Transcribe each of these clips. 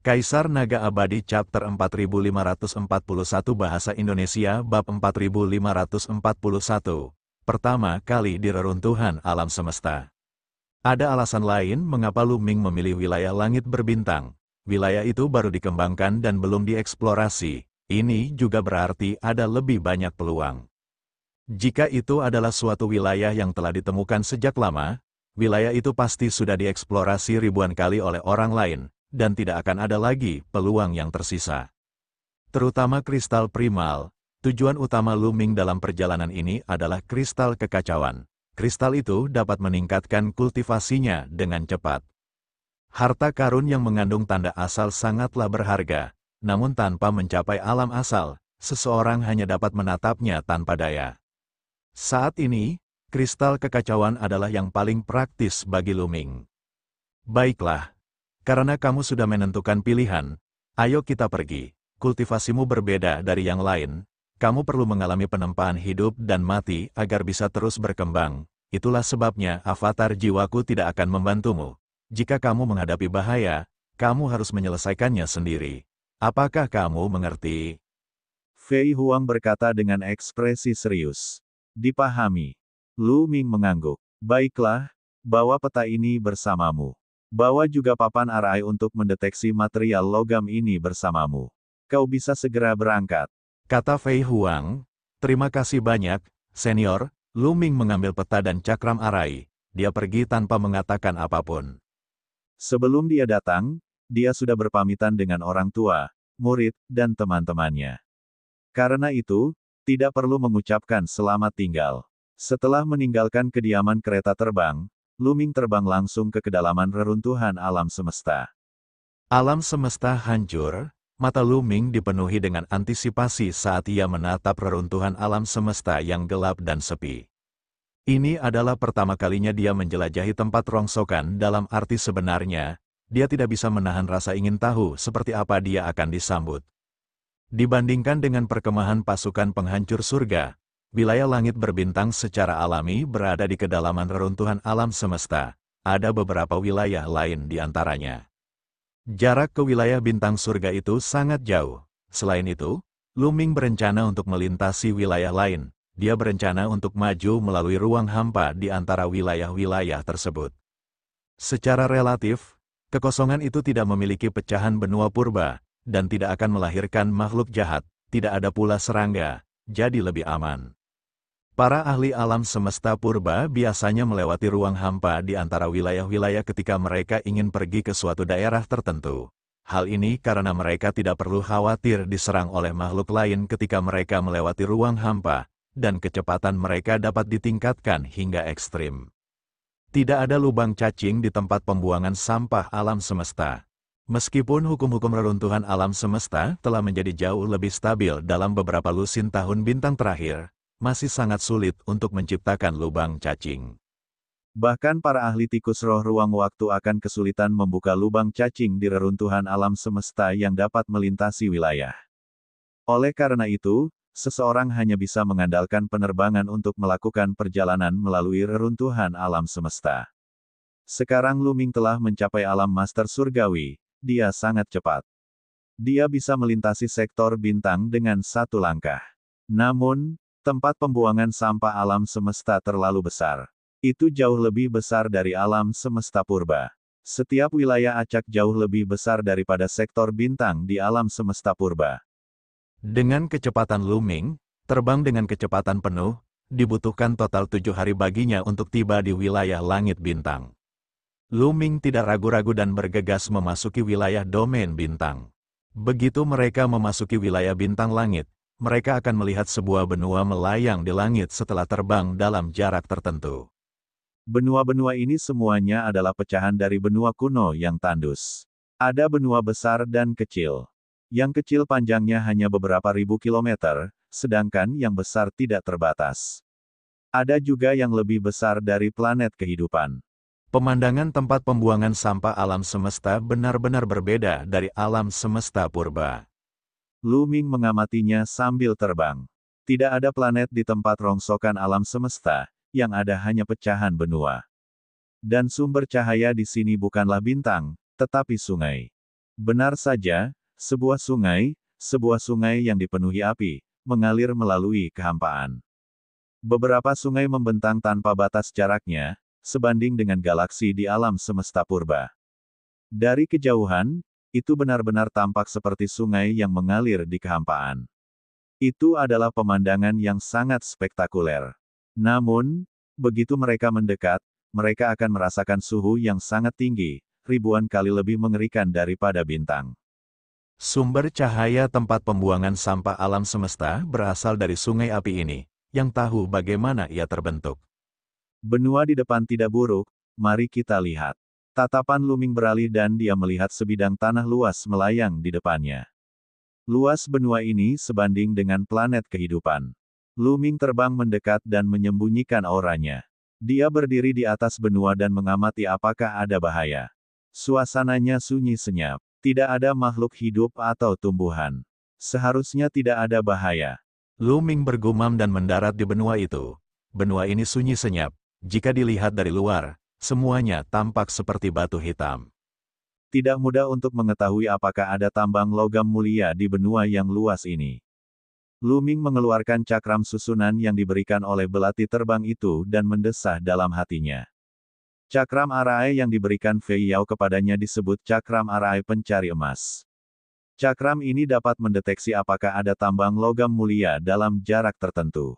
Kaisar Naga Abadi Chapter 4541 Bahasa Indonesia Bab 4541. Pertama kali di reruntuhan alam semesta. Ada alasan lain mengapa Lu Ming memilih wilayah langit berbintang. Wilayah itu baru dikembangkan dan belum dieksplorasi. Ini juga berarti ada lebih banyak peluang. Jika itu adalah suatu wilayah yang telah ditemukan sejak lama, wilayah itu pasti sudah dieksplorasi ribuan kali oleh orang lain, dan tidak akan ada lagi peluang yang tersisa. Terutama kristal primal, tujuan utama Lu Ming dalam perjalanan ini adalah kristal kekacauan. Kristal itu dapat meningkatkan kultivasinya dengan cepat. Harta karun yang mengandung tanda asal sangatlah berharga, namun tanpa mencapai alam asal, seseorang hanya dapat menatapnya tanpa daya. Saat ini, kristal kekacauan adalah yang paling praktis bagi Lu Ming. Baiklah. Karena kamu sudah menentukan pilihan, ayo kita pergi. Kultivasimu berbeda dari yang lain. Kamu perlu mengalami penempaan hidup dan mati agar bisa terus berkembang. Itulah sebabnya avatar jiwaku tidak akan membantumu. Jika kamu menghadapi bahaya, kamu harus menyelesaikannya sendiri. Apakah kamu mengerti? Fei Huang berkata dengan ekspresi serius. Dipahami. Lu Ming mengangguk. Baiklah, bawa peta ini bersamamu. Bawa juga papan arai untuk mendeteksi material logam ini bersamamu. Kau bisa segera berangkat. Kata Fei Huang, terima kasih banyak, senior. Lu Ming mengambil peta dan cakram arai. Dia pergi tanpa mengatakan apapun. Sebelum dia datang, dia sudah berpamitan dengan orang tua, murid, dan teman-temannya. Karena itu, tidak perlu mengucapkan selamat tinggal. Setelah meninggalkan kediaman kereta terbang, Lu Ming terbang langsung ke kedalaman reruntuhan alam semesta. Alam semesta hancur, mata Lu Ming dipenuhi dengan antisipasi saat ia menatap reruntuhan alam semesta yang gelap dan sepi. Ini adalah pertama kalinya dia menjelajahi tempat rongsokan dalam arti sebenarnya, dia tidak bisa menahan rasa ingin tahu seperti apa dia akan disambut. Dibandingkan dengan perkemahan pasukan penghancur surga, wilayah langit berbintang secara alami berada di kedalaman reruntuhan alam semesta. Ada beberapa wilayah lain di antaranya. Jarak ke wilayah bintang surga itu sangat jauh. Selain itu, Lu Ming berencana untuk melintasi wilayah lain. Dia berencana untuk maju melalui ruang hampa di antara wilayah-wilayah tersebut. Secara relatif, kekosongan itu tidak memiliki pecahan benua purba, dan tidak akan melahirkan makhluk jahat, tidak ada pula serangga, jadi lebih aman. Para ahli alam semesta purba biasanya melewati ruang hampa di antara wilayah-wilayah ketika mereka ingin pergi ke suatu daerah tertentu. Hal ini karena mereka tidak perlu khawatir diserang oleh makhluk lain ketika mereka melewati ruang hampa, dan kecepatan mereka dapat ditingkatkan hingga ekstrim. Tidak ada lubang cacing di tempat pembuangan sampah alam semesta. Meskipun hukum-hukum reruntuhan alam semesta telah menjadi jauh lebih stabil dalam beberapa lusin tahun bintang terakhir, masih sangat sulit untuk menciptakan lubang cacing. Bahkan para ahli tikus roh ruang waktu akan kesulitan membuka lubang cacing di reruntuhan alam semesta yang dapat melintasi wilayah. Oleh karena itu, seseorang hanya bisa mengandalkan penerbangan untuk melakukan perjalanan melalui reruntuhan alam semesta. Sekarang Lu Ming telah mencapai alam master surgawi, dia sangat cepat. Dia bisa melintasi sektor bintang dengan satu langkah. Namun, tempat pembuangan sampah alam semesta terlalu besar. Itu jauh lebih besar dari alam semesta purba. Setiap wilayah acak jauh lebih besar daripada sektor bintang di alam semesta purba. Dengan kecepatan Lu Ming, terbang dengan kecepatan penuh, dibutuhkan total 7 hari baginya untuk tiba di wilayah langit bintang. Lu Ming tidak ragu-ragu dan bergegas memasuki wilayah domain bintang. Begitu mereka memasuki wilayah bintang langit, mereka akan melihat sebuah benua melayang di langit setelah terbang dalam jarak tertentu. Benua-benua ini semuanya adalah pecahan dari benua kuno yang tandus. Ada benua besar dan kecil. Yang kecil panjangnya hanya beberapa ribu kilometer, sedangkan yang besar tidak terbatas. Ada juga yang lebih besar dari planet kehidupan. Pemandangan tempat pembuangan sampah alam semesta benar-benar berbeda dari alam semesta purba. Lu Ming mengamatinya sambil terbang. Tidak ada planet di tempat rongsokan alam semesta, yang ada hanya pecahan benua. Dan sumber cahaya di sini bukanlah bintang, tetapi sungai. Benar saja, sebuah sungai yang dipenuhi api, mengalir melalui kehampaan. Beberapa sungai membentang tanpa batas jaraknya, sebanding dengan galaksi di alam semesta purba. Dari kejauhan, itu benar-benar tampak seperti sungai yang mengalir di kehampaan. Itu adalah pemandangan yang sangat spektakuler. Namun, begitu mereka mendekat, mereka akan merasakan suhu yang sangat tinggi, ribuan kali lebih mengerikan daripada bintang. Sumber cahaya tempat pembuangan sampah alam semesta berasal dari sungai api ini, yang tahu bagaimana ia terbentuk. Benua di depan tidak buruk, mari kita lihat. Tatapan Luming beralih dan dia melihat sebidang tanah luas melayang di depannya. Luas benua ini sebanding dengan planet kehidupan. Luming terbang mendekat dan menyembunyikan auranya. Dia berdiri di atas benua dan mengamati apakah ada bahaya. Suasananya sunyi senyap. Tidak ada makhluk hidup atau tumbuhan. Seharusnya tidak ada bahaya. Luming bergumam dan mendarat di benua itu. Benua ini sunyi senyap. Jika dilihat dari luar, semuanya tampak seperti batu hitam. Tidak mudah untuk mengetahui apakah ada tambang logam mulia di benua yang luas ini. Luming mengeluarkan cakram susunan yang diberikan oleh belati terbang itu dan mendesah dalam hatinya. Cakram arai yang diberikan Fei Yao kepadanya disebut cakram arai pencari emas. Cakram ini dapat mendeteksi apakah ada tambang logam mulia dalam jarak tertentu.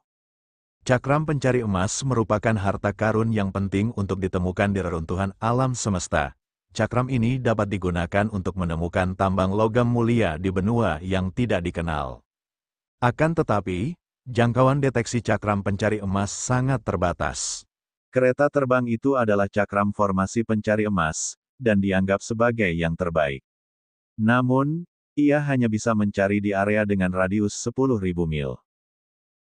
Cakram pencari emas merupakan harta karun yang penting untuk ditemukan di reruntuhan alam semesta. Cakram ini dapat digunakan untuk menemukan tambang logam mulia di benua yang tidak dikenal. Akan tetapi, jangkauan deteksi cakram pencari emas sangat terbatas. Kereta terbang itu adalah cakram formasi pencari emas, dan dianggap sebagai yang terbaik. Namun, ia hanya bisa mencari di area dengan radius 10.000 mil.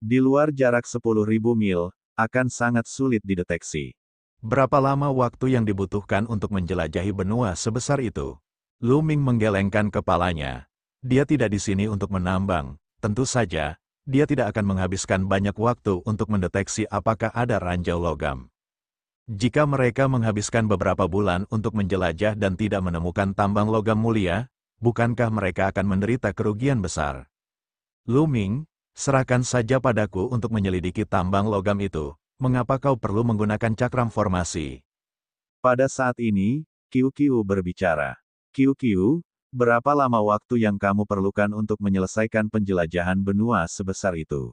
Di luar jarak 10.000 mil, akan sangat sulit dideteksi. Berapa lama waktu yang dibutuhkan untuk menjelajahi benua sebesar itu? Luming menggelengkan kepalanya. Dia tidak di sini untuk menambang. Tentu saja, dia tidak akan menghabiskan banyak waktu untuk mendeteksi apakah ada ranjau logam. Jika mereka menghabiskan beberapa bulan untuk menjelajah dan tidak menemukan tambang logam mulia, bukankah mereka akan menderita kerugian besar? Luming, serahkan saja padaku untuk menyelidiki tambang logam itu. Mengapa kau perlu menggunakan cakram formasi? Pada saat ini, Qiu berbicara. Qiu, berapa lama waktu yang kamu perlukan untuk menyelesaikan penjelajahan benua sebesar itu?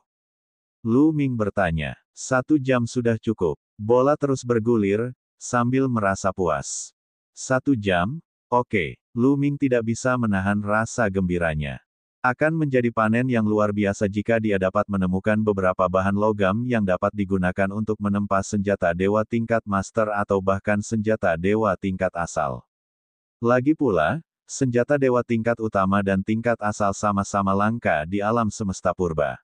Luming bertanya. 1 jam sudah cukup. Bola terus bergulir, sambil merasa puas. 1 jam? Oke. Luming tidak bisa menahan rasa gembiranya. Akan menjadi panen yang luar biasa jika dia dapat menemukan beberapa bahan logam yang dapat digunakan untuk menempa senjata dewa tingkat master atau bahkan senjata dewa tingkat asal. Lagi pula, senjata dewa tingkat utama dan tingkat asal sama-sama langka di alam semesta purba.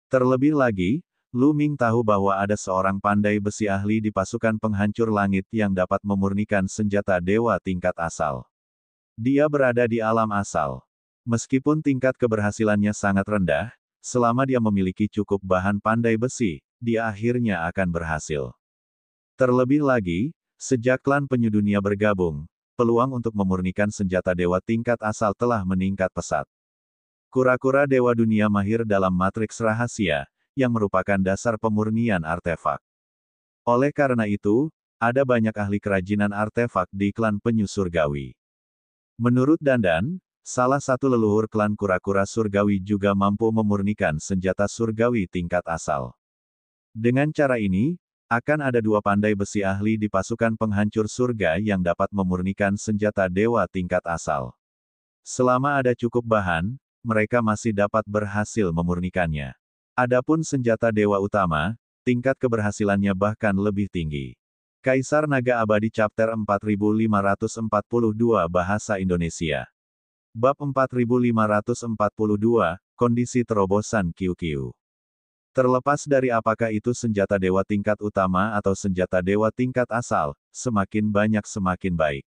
Terlebih lagi, Luming tahu bahwa ada seorang pandai besi ahli di pasukan penghancur langit yang dapat memurnikan senjata dewa tingkat asal. Dia berada di alam asal. Meskipun tingkat keberhasilannya sangat rendah, selama dia memiliki cukup bahan pandai besi, dia akhirnya akan berhasil. Terlebih lagi, sejak klan penyu dunia bergabung, peluang untuk memurnikan senjata dewa tingkat asal telah meningkat pesat. Kura-kura dewa dunia mahir dalam matriks rahasia, yang merupakan dasar pemurnian artefak. Oleh karena itu, ada banyak ahli kerajinan artefak di klan penyu surgawi. Menurut Dandan, salah satu leluhur klan kura-kura surgawi juga mampu memurnikan senjata surgawi tingkat asal. Dengan cara ini, akan ada 2 pandai besi ahli di pasukan penghancur surga yang dapat memurnikan senjata dewa tingkat asal. Selama ada cukup bahan, mereka masih dapat berhasil memurnikannya. Adapun senjata dewa utama, tingkat keberhasilannya bahkan lebih tinggi. Kaisar Naga Abadi Chapter 4542 Bahasa Indonesia. Bab 4542, Kondisi Terobosan Qiu. Terlepas dari apakah itu senjata dewa tingkat utama atau senjata dewa tingkat asal, semakin banyak semakin baik.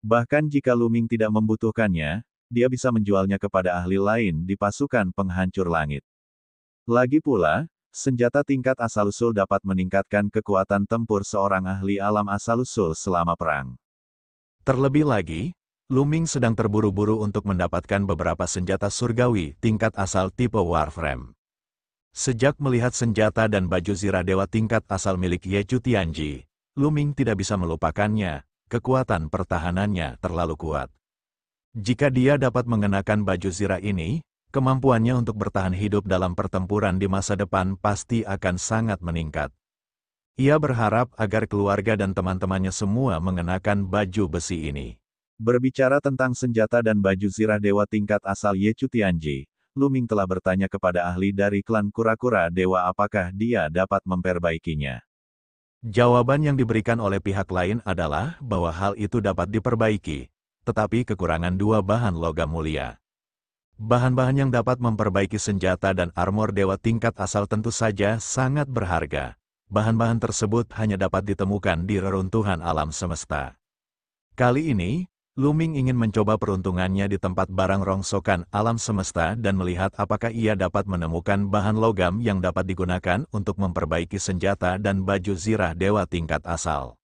Bahkan jika Luming tidak membutuhkannya, dia bisa menjualnya kepada ahli lain di pasukan penghancur langit. Lagi pula, senjata tingkat asal-usul dapat meningkatkan kekuatan tempur seorang ahli alam asal-usul selama perang. Terlebih lagi, Lu Ming sedang terburu-buru untuk mendapatkan beberapa senjata surgawi tingkat asal tipe Warframe. Sejak melihat senjata dan baju zirah dewa tingkat asal milik Ye Chu Tianji, Lu Ming tidak bisa melupakannya, kekuatan pertahanannya terlalu kuat. Jika dia dapat mengenakan baju zirah ini, kemampuannya untuk bertahan hidup dalam pertempuran di masa depan pasti akan sangat meningkat. Ia berharap agar keluarga dan teman-temannya semua mengenakan baju besi ini. Berbicara tentang senjata dan baju zirah dewa tingkat asal Ye Chu Tianji, Lu Ming telah bertanya kepada ahli dari klan kura-kura dewa apakah dia dapat memperbaikinya. Jawaban yang diberikan oleh pihak lain adalah bahwa hal itu dapat diperbaiki, tetapi kekurangan dua bahan logam mulia. Bahan-bahan yang dapat memperbaiki senjata dan armor dewa tingkat asal tentu saja sangat berharga. Bahan-bahan tersebut hanya dapat ditemukan di reruntuhan alam semesta. Kali ini, Lu Ming ingin mencoba peruntungannya di tempat barang rongsokan alam semesta dan melihat apakah ia dapat menemukan bahan logam yang dapat digunakan untuk memperbaiki senjata dan baju zirah dewa tingkat asal.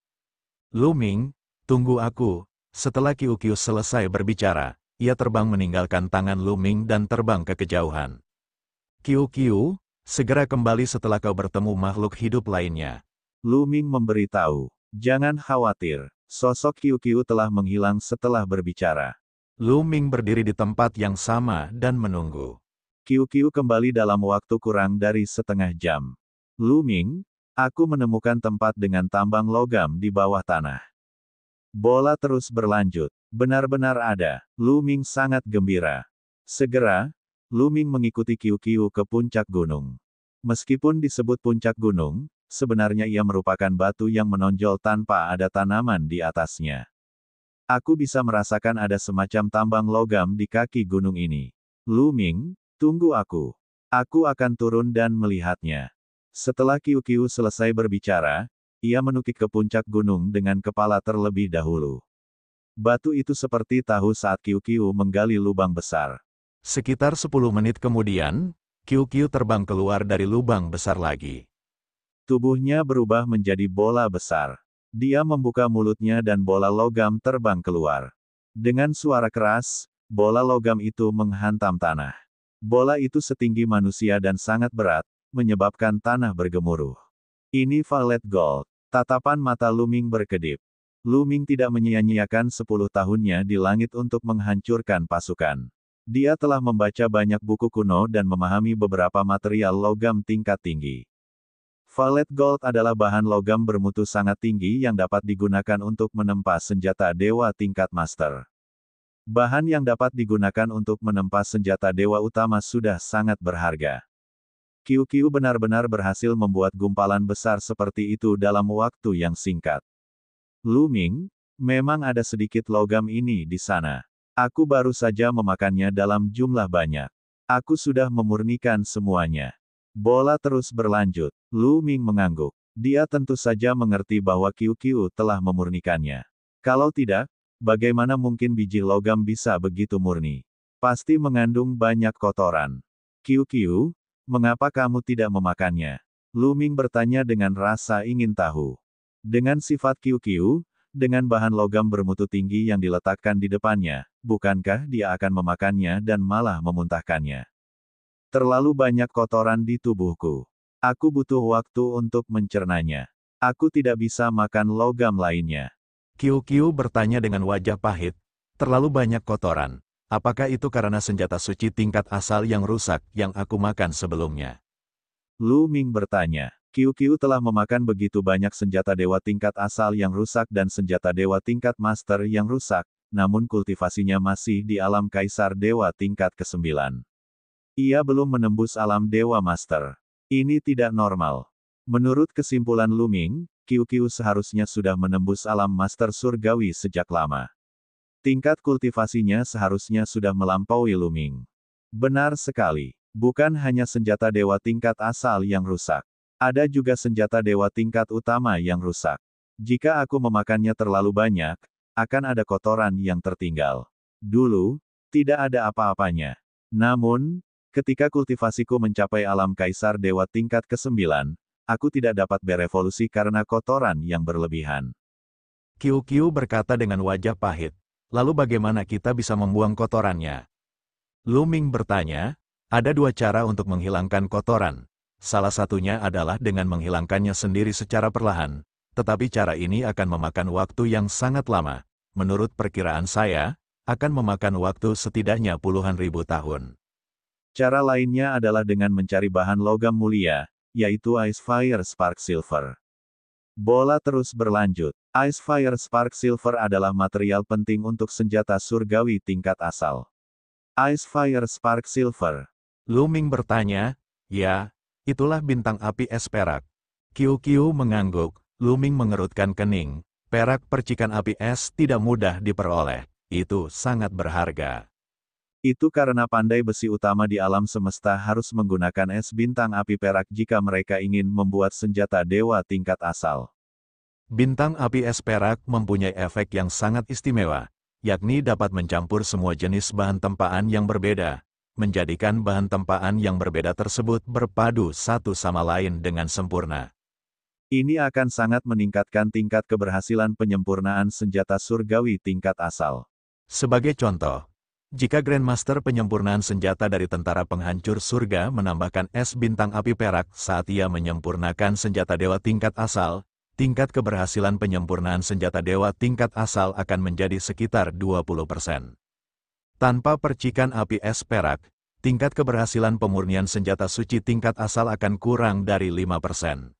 Lu Ming, tunggu aku. Setelah Qiu Qiu selesai berbicara, ia terbang meninggalkan tangan Lu Ming dan terbang ke kejauhan. Qiu Qiu, segera kembali setelah kau bertemu makhluk hidup lainnya. Lu Ming memberitahu, jangan khawatir. Sosok Qiu Qiu telah menghilang setelah berbicara. Lu Ming berdiri di tempat yang sama dan menunggu. Qiu Qiu kembali dalam waktu kurang dari setengah jam. Lu Ming, aku menemukan tempat dengan tambang logam di bawah tanah. Bola terus berlanjut. Benar-benar ada. Lu Ming sangat gembira. Segera, Lu Ming mengikuti Qiu Qiu ke puncak gunung. Meskipun disebut puncak gunung, sebenarnya ia merupakan batu yang menonjol tanpa ada tanaman di atasnya. Aku bisa merasakan ada semacam tambang logam di kaki gunung ini. Lu Ming, tunggu aku. Aku akan turun dan melihatnya. Setelah Qiu Qiu selesai berbicara, ia menukik ke puncak gunung dengan kepala terlebih dahulu. Batu itu seperti tahu saat Qiu Qiu menggali lubang besar. Sekitar 10 menit kemudian, Qiu Qiu terbang keluar dari lubang besar lagi. Tubuhnya berubah menjadi bola besar. Dia membuka mulutnya dan bola logam terbang keluar. Dengan suara keras, bola logam itu menghantam tanah. Bola itu setinggi manusia dan sangat berat, menyebabkan tanah bergemuruh. Ini Violet Gold. Tatapan mata Lu Ming berkedip. Lu Ming tidak menyia-nyiakan 10 tahunnya di langit untuk menghancurkan pasukan. Dia telah membaca banyak buku kuno dan memahami beberapa material logam tingkat tinggi. Violet Gold adalah bahan logam bermutu sangat tinggi yang dapat digunakan untuk menempa senjata dewa tingkat master. Bahan yang dapat digunakan untuk menempa senjata dewa utama sudah sangat berharga. Qiu Qiu benar-benar berhasil membuat gumpalan besar seperti itu dalam waktu yang singkat. Lu Ming, memang ada sedikit logam ini di sana. Aku baru saja memakannya dalam jumlah banyak. Aku sudah memurnikan semuanya. Bola terus berlanjut. Lu Ming mengangguk. Dia tentu saja mengerti bahwa Qiu Qiu telah memurnikannya. Kalau tidak, bagaimana mungkin biji logam bisa begitu murni? Pasti mengandung banyak kotoran. Qiu Qiu, mengapa kamu tidak memakannya? Lu Ming bertanya dengan rasa ingin tahu. Dengan sifat Qiu Qiu, dengan bahan logam bermutu tinggi yang diletakkan di depannya, bukankah dia akan memakannya dan malah memuntahkannya? Terlalu banyak kotoran di tubuhku. Aku butuh waktu untuk mencernanya. Aku tidak bisa makan logam lainnya. Qiu Qiu bertanya dengan wajah pahit. Terlalu banyak kotoran. Apakah itu karena senjata suci tingkat asal yang rusak yang aku makan sebelumnya? Lu Ming bertanya. Qiu Qiu telah memakan begitu banyak senjata dewa tingkat asal yang rusak dan senjata dewa tingkat master yang rusak, namun kultivasinya masih di alam kaisar dewa tingkat ke-9. Ia belum menembus alam dewa master. Ini tidak normal. Menurut kesimpulan Lu Ming, Qiu Qiu seharusnya sudah menembus alam master surgawi sejak lama. Tingkat kultivasinya seharusnya sudah melampaui Lu Ming. Benar sekali. Bukan hanya senjata dewa tingkat asal yang rusak. Ada juga senjata dewa tingkat utama yang rusak. Jika aku memakannya terlalu banyak, akan ada kotoran yang tertinggal. Dulu, tidak ada apa-apanya. Namun, ketika kultivasiku mencapai alam kaisar dewa tingkat ke-9, aku tidak dapat berevolusi karena kotoran yang berlebihan. Qiu Qiu berkata dengan wajah pahit. Lalu bagaimana kita bisa membuang kotorannya? Lu Ming bertanya, ada dua cara untuk menghilangkan kotoran. Salah satunya adalah dengan menghilangkannya sendiri secara perlahan, tetapi cara ini akan memakan waktu yang sangat lama. Menurut perkiraan saya, akan memakan waktu setidaknya puluhan ribu tahun. Cara lainnya adalah dengan mencari bahan logam mulia, yaitu Ice Fire Spark Silver. Bola terus berlanjut. Ice Fire Spark Silver adalah material penting untuk senjata surgawi tingkat asal. Ice Fire Spark Silver. Lu Ming bertanya, ya, itulah bintang api es perak. Qiu mengangguk, Lu Ming mengerutkan kening. Perak percikan api es tidak mudah diperoleh. Itu sangat berharga. Itu karena pandai besi utama di alam semesta harus menggunakan es bintang api perak jika mereka ingin membuat senjata dewa tingkat asal. Bintang api es perak mempunyai efek yang sangat istimewa, yakni dapat mencampur semua jenis bahan tempaan yang berbeda, menjadikan bahan tempaan yang berbeda tersebut berpadu satu sama lain dengan sempurna. Ini akan sangat meningkatkan tingkat keberhasilan penyempurnaan senjata surgawi tingkat asal. Sebagai contoh, jika Grandmaster penyempurnaan senjata dari tentara penghancur surga menambahkan es bintang api perak saat ia menyempurnakan senjata dewa tingkat asal, tingkat keberhasilan penyempurnaan senjata dewa tingkat asal akan menjadi sekitar 20%. Tanpa percikan api es perak, tingkat keberhasilan pemurnian senjata suci tingkat asal akan kurang dari 5%.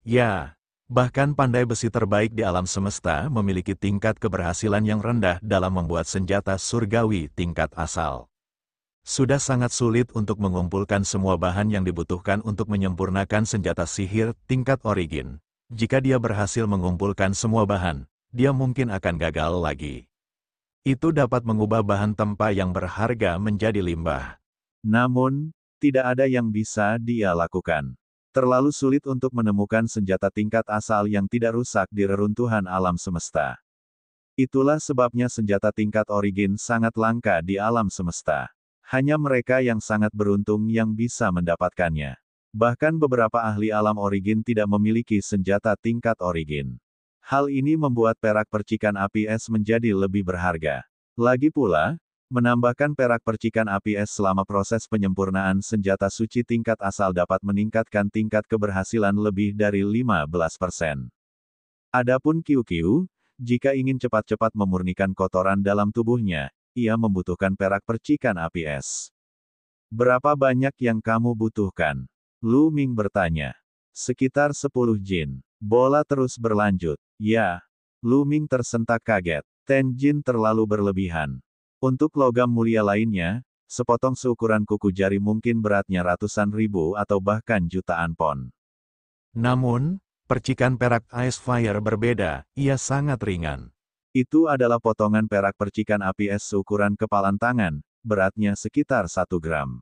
Ya, bahkan pandai besi terbaik di alam semesta memiliki tingkat keberhasilan yang rendah dalam membuat senjata surgawi tingkat asal. Sudah sangat sulit untuk mengumpulkan semua bahan yang dibutuhkan untuk menyempurnakan senjata sihir tingkat origin. Jika dia berhasil mengumpulkan semua bahan, dia mungkin akan gagal lagi. Itu dapat mengubah bahan tempa yang berharga menjadi limbah. Namun, tidak ada yang bisa dia lakukan. Terlalu sulit untuk menemukan senjata tingkat asal yang tidak rusak di reruntuhan alam semesta. Itulah sebabnya senjata tingkat origin sangat langka di alam semesta. Hanya mereka yang sangat beruntung yang bisa mendapatkannya. Bahkan beberapa ahli alam origin tidak memiliki senjata tingkat origin. Hal ini membuat perak percikan api es menjadi lebih berharga. Lagi pula, menambahkan perak percikan api es selama proses penyempurnaan senjata suci tingkat asal dapat meningkatkan tingkat keberhasilan lebih dari 15%. Adapun Qiu, jika ingin cepat-cepat memurnikan kotoran dalam tubuhnya, ia membutuhkan perak percikan api es. Berapa banyak yang kamu butuhkan? Lu Ming bertanya. Sekitar 10 jin. Bola terus berlanjut. Ya. Lu Ming tersentak kaget. 10 jin terlalu berlebihan. Untuk logam mulia lainnya, sepotong seukuran kuku jari mungkin beratnya ratusan ribu atau bahkan jutaan pon. Namun, percikan perak Ice Fire berbeda, ia sangat ringan. Itu adalah potongan perak percikan api es seukuran kepalan tangan, beratnya sekitar 1 gram.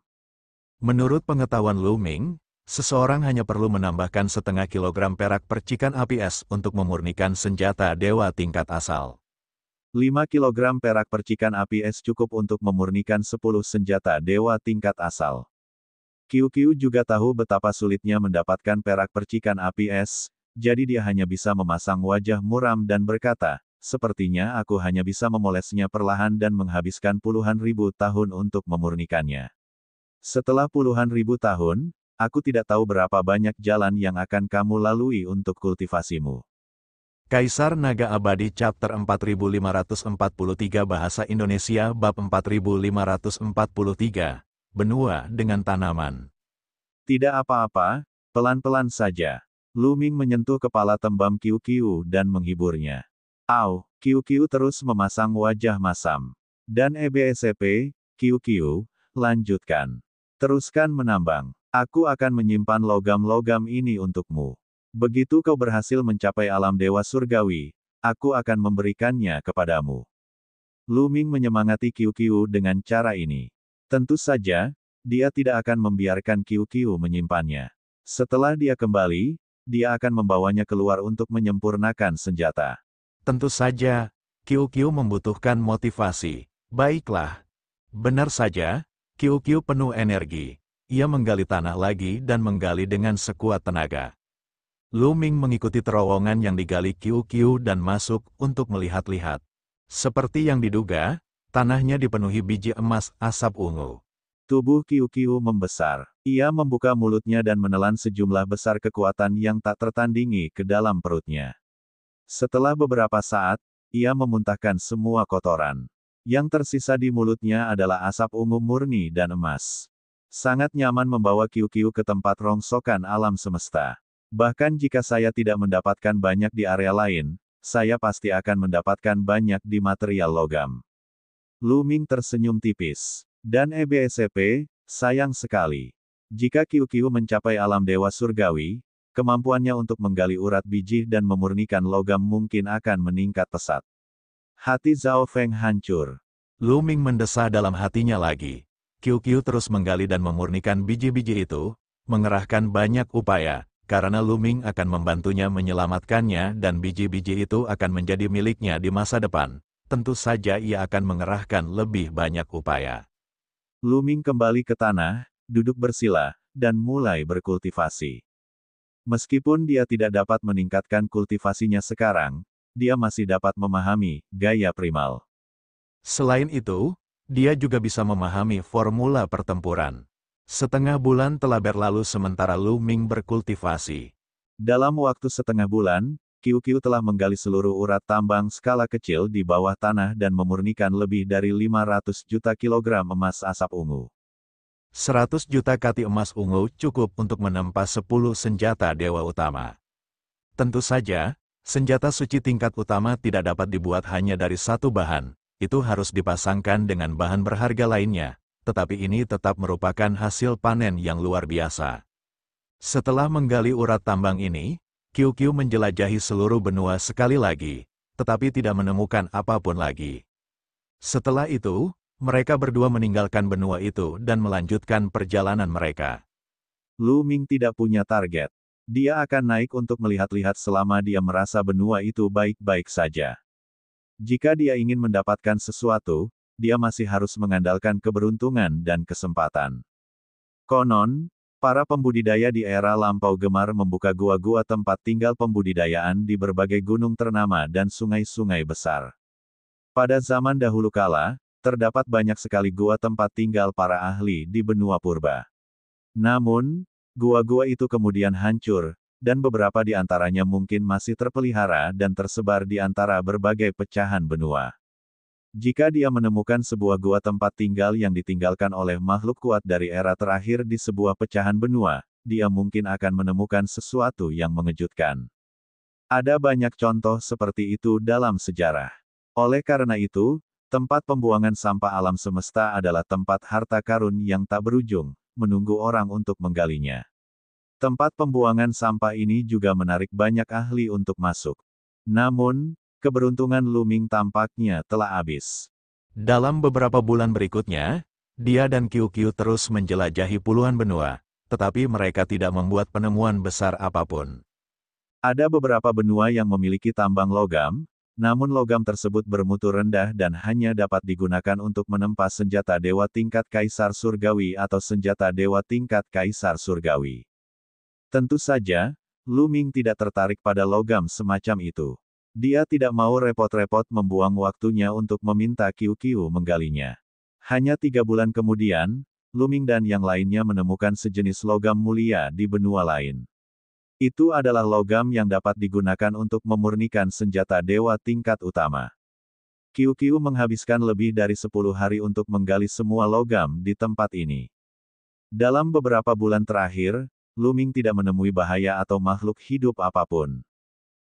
Menurut pengetahuan Lu Ming, seseorang hanya perlu menambahkan setengah kilogram perak percikan api es untuk memurnikan senjata dewa tingkat asal. 5 kg perak percikan api es cukup untuk memurnikan 10 senjata dewa tingkat asal. Qiu juga tahu betapa sulitnya mendapatkan perak percikan api es, jadi dia hanya bisa memasang wajah muram dan berkata, sepertinya aku hanya bisa memolesnya perlahan dan menghabiskan puluhan ribu tahun untuk memurnikannya. Setelah puluhan ribu tahun, aku tidak tahu berapa banyak jalan yang akan kamu lalui untuk kultivasimu. Kaisar Naga Abadi Chapter 4543 Bahasa Indonesia Bab 4543, Benua dengan Tanaman. Tidak apa-apa, pelan-pelan saja. Lu Ming menyentuh kepala tembam Qiu dan menghiburnya. Au, Qiu terus memasang wajah masam. Dan EBSP, Qiu, lanjutkan. Teruskan menambang. Aku akan menyimpan logam-logam ini untukmu. Begitu kau berhasil mencapai alam dewa surgawi, aku akan memberikannya kepadamu. Lu Ming menyemangati Qiu dengan cara ini. Tentu saja, dia tidak akan membiarkan Qiu menyimpannya. Setelah dia kembali, dia akan membawanya keluar untuk menyempurnakan senjata. Tentu saja, Qiu membutuhkan motivasi. Baiklah. Benar saja, Qiu penuh energi. Ia menggali tanah lagi dan menggali dengan sekuat tenaga. Lu Ming mengikuti terowongan yang digali Qiu dan masuk untuk melihat-lihat. Seperti yang diduga, tanahnya dipenuhi biji emas asap ungu. Tubuh Qiu Qiu membesar. Ia membuka mulutnya dan menelan sejumlah besar kekuatan yang tak tertandingi ke dalam perutnya. Setelah beberapa saat, ia memuntahkan semua kotoran. Yang tersisa di mulutnya adalah asap ungu murni dan emas. Sangat nyaman membawa Qiu Qiu ke tempat rongsokan alam semesta. Bahkan jika saya tidak mendapatkan banyak di area lain, saya pasti akan mendapatkan banyak di material logam. Lu Ming tersenyum tipis. Dan EBSP, sayang sekali. Jika Qiu Qiu mencapai alam dewa surgawi, kemampuannya untuk menggali urat biji dan memurnikan logam mungkin akan meningkat pesat. Hati Zhao Feng hancur. Lu Ming mendesah dalam hatinya lagi. Qiu Qiu terus menggali dan memurnikan biji-biji itu, mengerahkan banyak upaya, karena Lu Ming akan membantunya menyelamatkannya dan biji-biji itu akan menjadi miliknya di masa depan. Tentu saja ia akan mengerahkan lebih banyak upaya. Lu Ming kembali ke tanah, duduk bersila, dan mulai berkultivasi. Meskipun dia tidak dapat meningkatkan kultivasinya sekarang, dia masih dapat memahami gaya primal. Selain itu, dia juga bisa memahami formula pertempuran. Setengah bulan telah berlalu sementara Lu Ming berkultivasi. Dalam waktu setengah bulan, Qiu Qiu telah menggali seluruh urat tambang skala kecil di bawah tanah dan memurnikan lebih dari 500 juta kilogram emas asap ungu. 100 juta kati emas ungu cukup untuk menempa 10 senjata dewa utama. Tentu saja, senjata suci tingkat utama tidak dapat dibuat hanya dari satu bahan, itu harus dipasangkan dengan bahan berharga lainnya, tetapi ini tetap merupakan hasil panen yang luar biasa. Setelah menggali urat tambang ini, Qiu Qiu menjelajahi seluruh benua sekali lagi, tetapi tidak menemukan apapun lagi. Setelah itu, mereka berdua meninggalkan benua itu dan melanjutkan perjalanan mereka. Lu Ming tidak punya target. Dia akan naik untuk melihat-lihat selama dia merasa benua itu baik-baik saja. Jika dia ingin mendapatkan sesuatu, dia masih harus mengandalkan keberuntungan dan kesempatan. Konon, para pembudidaya di era lampau gemar membuka gua-gua tempat tinggal pembudidayaan di berbagai gunung ternama dan sungai-sungai besar. Pada zaman dahulu kala, terdapat banyak sekali gua tempat tinggal para ahli di benua purba. Namun, gua-gua itu kemudian hancur, dan beberapa di antaranya mungkin masih terpelihara dan tersebar di antara berbagai pecahan benua. Jika dia menemukan sebuah gua tempat tinggal yang ditinggalkan oleh makhluk kuat dari era terakhir di sebuah pecahan benua, dia mungkin akan menemukan sesuatu yang mengejutkan. Ada banyak contoh seperti itu dalam sejarah. Oleh karena itu, tempat pembuangan sampah alam semesta adalah tempat harta karun yang tak berujung, menunggu orang untuk menggalinya. Tempat pembuangan sampah ini juga menarik banyak ahli untuk masuk. Namun, keberuntungan Lu Ming tampaknya telah habis. Dalam beberapa bulan berikutnya, dia dan Qiu Qiu terus menjelajahi puluhan benua, tetapi mereka tidak membuat penemuan besar apapun. Ada beberapa benua yang memiliki tambang logam, namun logam tersebut bermutu rendah dan hanya dapat digunakan untuk menempa senjata dewa tingkat kaisar surgawi atau senjata dewa tingkat kaisar surgawi. Tentu saja, Lu Ming tidak tertarik pada logam semacam itu. Dia tidak mau repot-repot membuang waktunya untuk meminta Qiu Qiu menggalinya. Hanya 3 bulan kemudian, Lu Ming dan yang lainnya menemukan sejenis logam mulia di benua lain. Itu adalah logam yang dapat digunakan untuk memurnikan senjata dewa tingkat utama. Qiu Qiu menghabiskan lebih dari 10 hari untuk menggali semua logam di tempat ini. Dalam beberapa bulan terakhir, Lu Ming tidak menemui bahaya atau makhluk hidup apapun.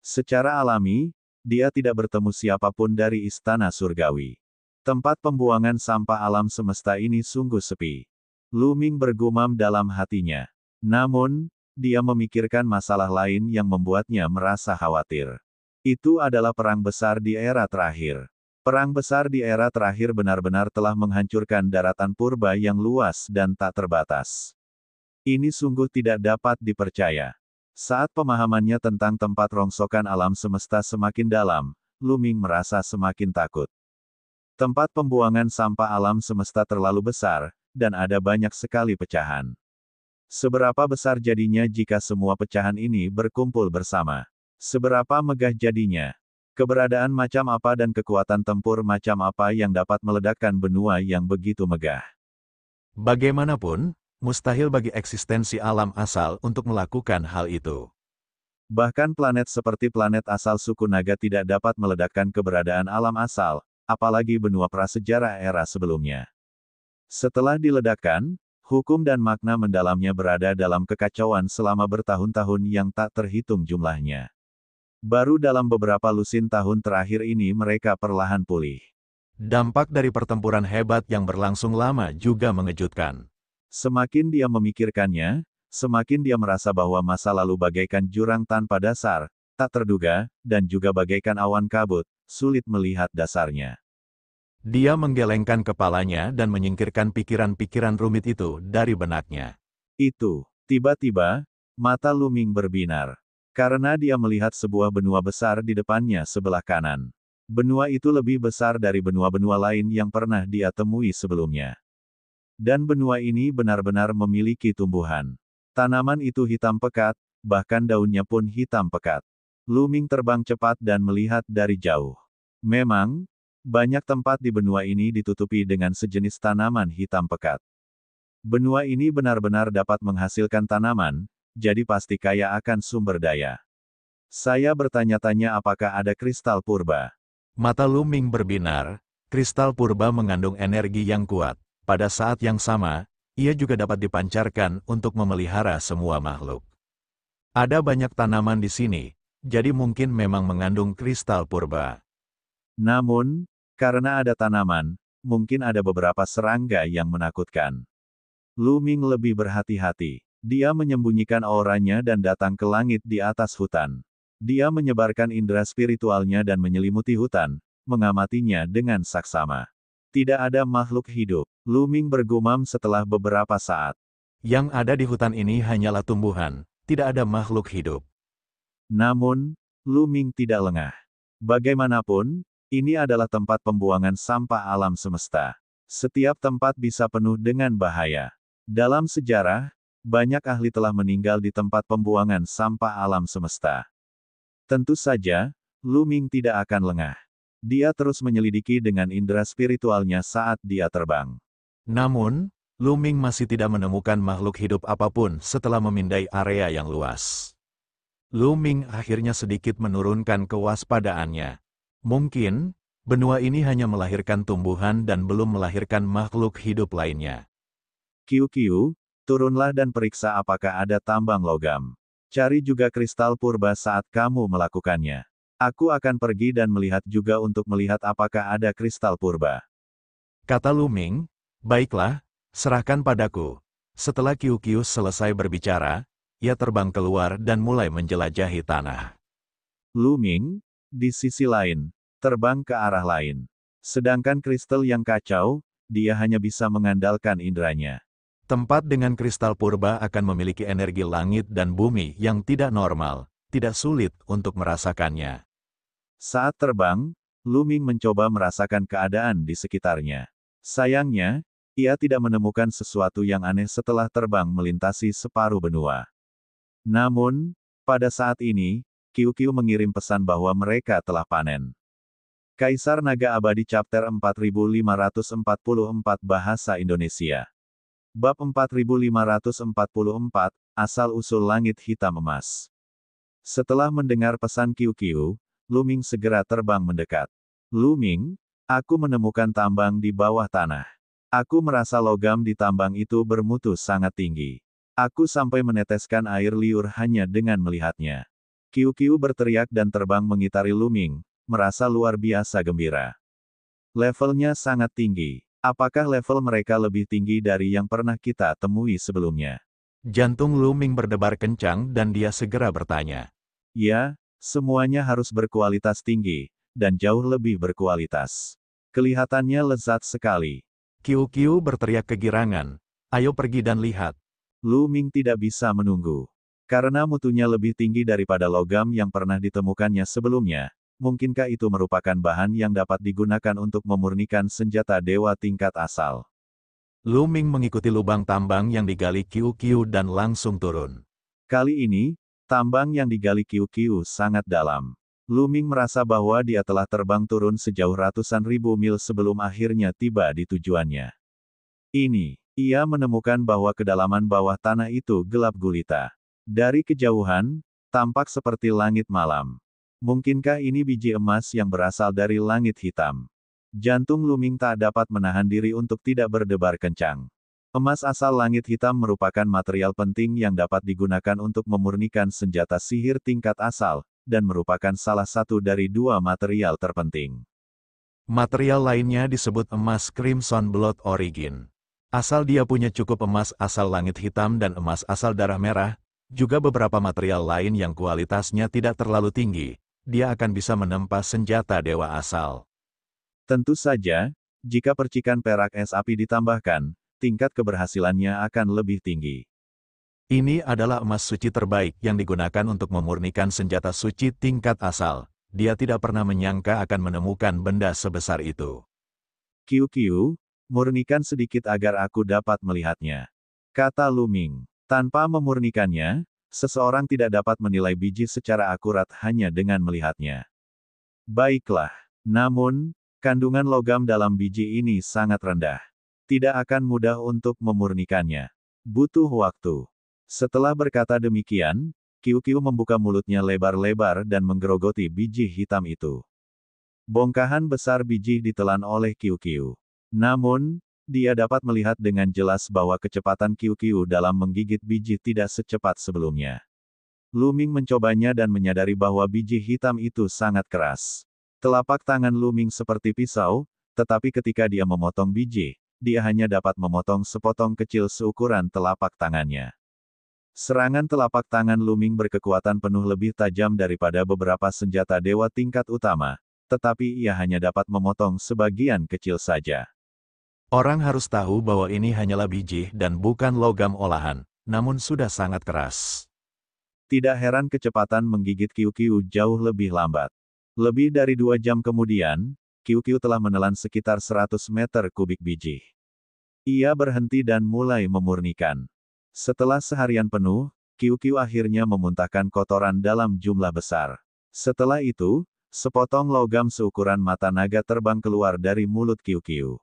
Secara alami, dia tidak bertemu siapapun dari istana surgawi. Tempat pembuangan sampah alam semesta ini sungguh sepi. Lu Ming bergumam dalam hatinya. Namun, dia memikirkan masalah lain yang membuatnya merasa khawatir. Itu adalah perang besar di era terakhir. Perang besar di era terakhir benar-benar telah menghancurkan daratan purba yang luas dan tak terbatas. Ini sungguh tidak dapat dipercaya. Saat pemahamannya tentang tempat rongsokan alam semesta semakin dalam, Lu Ming merasa semakin takut. Tempat pembuangan sampah alam semesta terlalu besar, dan ada banyak sekali pecahan. Seberapa besar jadinya jika semua pecahan ini berkumpul bersama? Seberapa megah jadinya? Keberadaan macam apa dan kekuatan tempur macam apa yang dapat meledakkan benua yang begitu megah. Bagaimanapun, mustahil bagi eksistensi alam asal untuk melakukan hal itu. Bahkan planet seperti planet asal suku naga tidak dapat meledakkan keberadaan alam asal, apalagi benua prasejarah era sebelumnya. Setelah diledakkan, hukum dan makna mendalamnya berada dalam kekacauan selama bertahun-tahun yang tak terhitung jumlahnya. Baru dalam beberapa lusin tahun terakhir ini mereka perlahan pulih. Dampak dari pertempuran hebat yang berlangsung lama juga mengejutkan. Semakin dia memikirkannya, semakin dia merasa bahwa masa lalu bagaikan jurang tanpa dasar, tak terduga, dan juga bagaikan awan kabut, sulit melihat dasarnya. Dia menggelengkan kepalanya dan menyingkirkan pikiran-pikiran rumit itu dari benaknya. Tiba-tiba, mata Luming berbinar. Karena dia melihat sebuah benua besar di depannya sebelah kanan. Benua itu lebih besar dari benua-benua lain yang pernah dia temui sebelumnya. Dan benua ini benar-benar memiliki tumbuhan. Tanaman itu hitam pekat, bahkan daunnya pun hitam pekat. Luming terbang cepat dan melihat dari jauh. Memang, banyak tempat di benua ini ditutupi dengan sejenis tanaman hitam pekat. Benua ini benar-benar dapat menghasilkan tanaman, jadi pasti kaya akan sumber daya. Saya bertanya-tanya apakah ada kristal purba. Mata Luming berbinar, kristal purba mengandung energi yang kuat. Pada saat yang sama, ia juga dapat dipancarkan untuk memelihara semua makhluk. Ada banyak tanaman di sini, jadi mungkin memang mengandung kristal purba. Namun, karena ada tanaman, mungkin ada beberapa serangga yang menakutkan. Luming lebih berhati-hati. Dia menyembunyikan auranya dan datang ke langit di atas hutan. Dia menyebarkan indera spiritualnya dan menyelimuti hutan, mengamatinya dengan saksama. Tidak ada makhluk hidup, Luming bergumam setelah beberapa saat. Yang ada di hutan ini hanyalah tumbuhan, tidak ada makhluk hidup. Namun, Luming tidak lengah. Bagaimanapun, ini adalah tempat pembuangan sampah alam semesta. Setiap tempat bisa penuh dengan bahaya. Dalam sejarah, banyak ahli telah meninggal di tempat pembuangan sampah alam semesta. Tentu saja, Luming tidak akan lengah. Dia terus menyelidiki dengan indera spiritualnya saat dia terbang. Namun, Luming masih tidak menemukan makhluk hidup apapun setelah memindai area yang luas. Luming akhirnya sedikit menurunkan kewaspadaannya. Mungkin, benua ini hanya melahirkan tumbuhan dan belum melahirkan makhluk hidup lainnya. Kiu, turunlah dan periksa apakah ada tambang logam. Cari juga kristal purba saat kamu melakukannya. Aku akan pergi dan melihat juga untuk melihat apakah ada kristal purba. Kata Luming, baiklah, serahkan padaku. Setelah Kiu selesai berbicara, ia terbang keluar dan mulai menjelajahi tanah. Luming, di sisi lain, terbang ke arah lain. Sedangkan kristal yang kacau, dia hanya bisa mengandalkan inderanya. Tempat dengan kristal purba akan memiliki energi langit dan bumi yang tidak normal, tidak sulit untuk merasakannya. Saat terbang, Luming mencoba merasakan keadaan di sekitarnya. Sayangnya, ia tidak menemukan sesuatu yang aneh setelah terbang melintasi separuh benua. Namun, pada saat ini, Kiu mengirim pesan bahwa mereka telah panen. Kaisar Naga Abadi Chapter 4544 Bahasa Indonesia. Bab 4544, Asal-usul Langit Hitam Emas. Setelah mendengar pesan Kiu, Luming segera terbang mendekat. Luming, aku menemukan tambang di bawah tanah. Aku merasa logam di tambang itu bermutu sangat tinggi. Aku sampai meneteskan air liur hanya dengan melihatnya. Kiu berteriak dan terbang mengitari Luming, merasa luar biasa gembira. Levelnya sangat tinggi. Apakah level mereka lebih tinggi dari yang pernah kita temui sebelumnya? Jantung Luming berdebar kencang dan dia segera bertanya. Ya, semuanya harus berkualitas tinggi, dan jauh lebih berkualitas. Kelihatannya lezat sekali. Kiu berteriak kegirangan. Ayo pergi dan lihat. Luming tidak bisa menunggu. Karena mutunya lebih tinggi daripada logam yang pernah ditemukannya sebelumnya, mungkinkah itu merupakan bahan yang dapat digunakan untuk memurnikan senjata dewa tingkat asal? Luming mengikuti lubang tambang yang digali Kiu dan langsung turun. Kali ini, tambang yang digali Kiu sangat dalam. Lu Ming merasa bahwa dia telah terbang turun sejauh ratusan ribu mil sebelum akhirnya tiba di tujuannya. Ia menemukan bahwa kedalaman bawah tanah itu gelap gulita. Dari kejauhan, tampak seperti langit malam. Mungkinkah ini biji emas yang berasal dari langit hitam? Jantung Lu Ming tak dapat menahan diri untuk tidak berdebar kencang. Emas asal langit hitam merupakan material penting yang dapat digunakan untuk memurnikan senjata sihir tingkat asal, dan merupakan salah satu dari dua material terpenting. Material lainnya disebut emas Crimson Blood Origin. Asal dia punya cukup emas asal langit hitam dan emas asal darah merah, juga beberapa material lain yang kualitasnya tidak terlalu tinggi, dia akan bisa menempa senjata dewa asal. Tentu saja, jika percikan perak es api ditambahkan, tingkat keberhasilannya akan lebih tinggi. Ini adalah emas suci terbaik yang digunakan untuk memurnikan senjata suci tingkat asal. Dia tidak pernah menyangka akan menemukan benda sebesar itu. "Qiu, murnikan sedikit agar aku dapat melihatnya," kata Lu Ming. Tanpa memurnikannya, seseorang tidak dapat menilai biji secara akurat hanya dengan melihatnya. Baiklah, namun, kandungan logam dalam biji ini sangat rendah. Tidak akan mudah untuk memurnikannya. Butuh waktu. Setelah berkata demikian, Qiu membuka mulutnya lebar-lebar dan menggerogoti biji hitam itu. Bongkahan besar biji ditelan oleh Qiu. Namun, dia dapat melihat dengan jelas bahwa kecepatan Qiu dalam menggigit biji tidak secepat sebelumnya. Lu Ming mencobanya dan menyadari bahwa biji hitam itu sangat keras. Telapak tangan Lu Ming seperti pisau, tetapi ketika dia memotong biji, dia hanya dapat memotong sepotong kecil seukuran telapak tangannya. Serangan telapak tangan Lu Ming berkekuatan penuh lebih tajam daripada beberapa senjata dewa tingkat utama, tetapi ia hanya dapat memotong sebagian kecil saja. Orang harus tahu bahwa ini hanyalah biji dan bukan logam olahan, namun sudah sangat keras. Tidak heran kecepatan menggigit Qiu jauh lebih lambat. Lebih dari 2 jam kemudian, Qiu telah menelan sekitar 100 meter kubik biji. Ia berhenti dan mulai memurnikan. Setelah seharian penuh, Qiu akhirnya memuntahkan kotoran dalam jumlah besar. Setelah itu, sepotong logam seukuran mata naga terbang keluar dari mulut Qiu.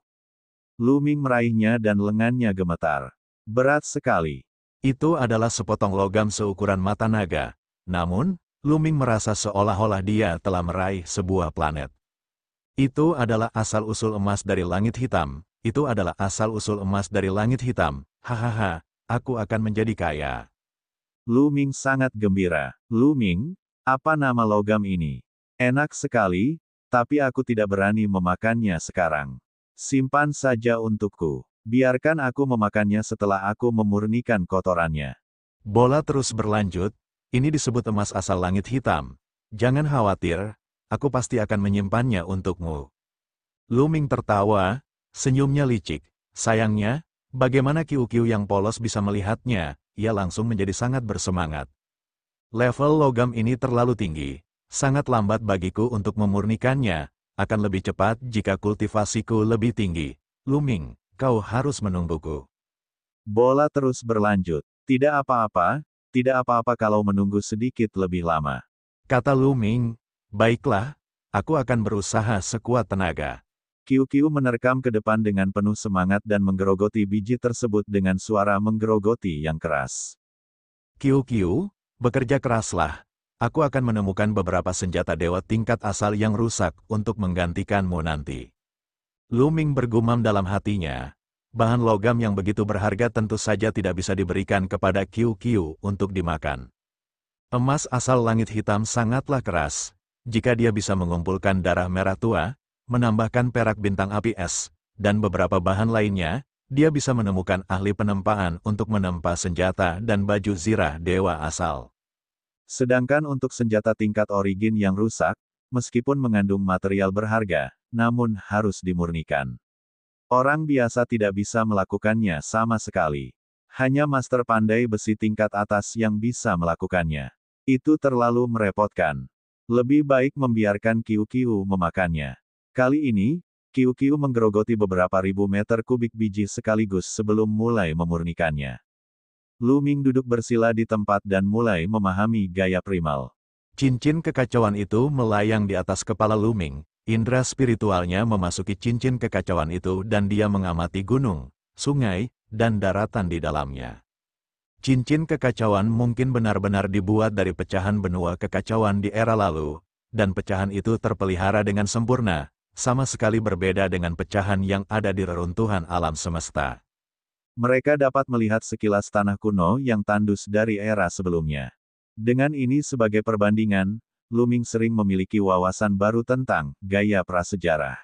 Lu Ming meraihnya dan lengannya gemetar. Berat sekali. Itu adalah sepotong logam seukuran mata naga. Namun, Lu Ming merasa seolah-olah dia telah meraih sebuah planet. Itu adalah asal-usul emas dari langit hitam. Itu adalah asal-usul emas dari langit hitam. Hahaha, aku akan menjadi kaya. Lu Ming sangat gembira. Lu Ming, apa nama logam ini? Enak sekali, tapi aku tidak berani memakannya sekarang. Simpan saja untukku. Biarkan aku memakannya setelah aku memurnikan kotorannya. Bola terus berlanjut, ini disebut emas asal langit hitam. Jangan khawatir, aku pasti akan menyimpannya untukmu. Lu Ming tertawa, senyumnya licik. Sayangnya, bagaimana Qiu yang polos bisa melihatnya, ia langsung menjadi sangat bersemangat. Level logam ini terlalu tinggi, sangat lambat bagiku untuk memurnikannya, akan lebih cepat jika kultivasiku lebih tinggi. Lu Ming, kau harus menungguku. Bola terus berlanjut. Tidak apa-apa kalau menunggu sedikit lebih lama. Kata Lu Ming, baiklah, aku akan berusaha sekuat tenaga. Qiu menerkam ke depan dengan penuh semangat dan menggerogoti biji tersebut dengan suara menggerogoti yang keras. Qiu, bekerja keraslah. Aku akan menemukan beberapa senjata dewa tingkat asal yang rusak untuk menggantikanmu nanti. Lu Ming bergumam dalam hatinya. Bahan logam yang begitu berharga tentu saja tidak bisa diberikan kepada Qiu untuk dimakan. Emas asal langit hitam sangatlah keras. Jika dia bisa mengumpulkan darah merah tua, menambahkan perak bintang api es, dan beberapa bahan lainnya, dia bisa menemukan ahli penempaan untuk menempa senjata dan baju zirah dewa asal. Sedangkan untuk senjata tingkat origin yang rusak, meskipun mengandung material berharga, namun harus dimurnikan. Orang biasa tidak bisa melakukannya sama sekali. Hanya master pandai besi tingkat atas yang bisa melakukannya. Itu terlalu merepotkan. Lebih baik membiarkan Qiu memakannya. Kali ini, Qiu menggerogoti beberapa ribu meter kubik biji sekaligus sebelum mulai memurnikannya. Lu Ming duduk bersila di tempat dan mulai memahami gaya primal. Cincin kekacauan itu melayang di atas kepala Lu Ming. Indra spiritualnya memasuki cincin kekacauan itu dan dia mengamati gunung, sungai, dan daratan di dalamnya. Cincin kekacauan mungkin benar-benar dibuat dari pecahan benua kekacauan di era lalu, dan pecahan itu terpelihara dengan sempurna, sama sekali berbeda dengan pecahan yang ada di reruntuhan alam semesta. Mereka dapat melihat sekilas tanah kuno yang tandus dari era sebelumnya. Dengan ini sebagai perbandingan, Lu Ming sering memiliki wawasan baru tentang gaya prasejarah.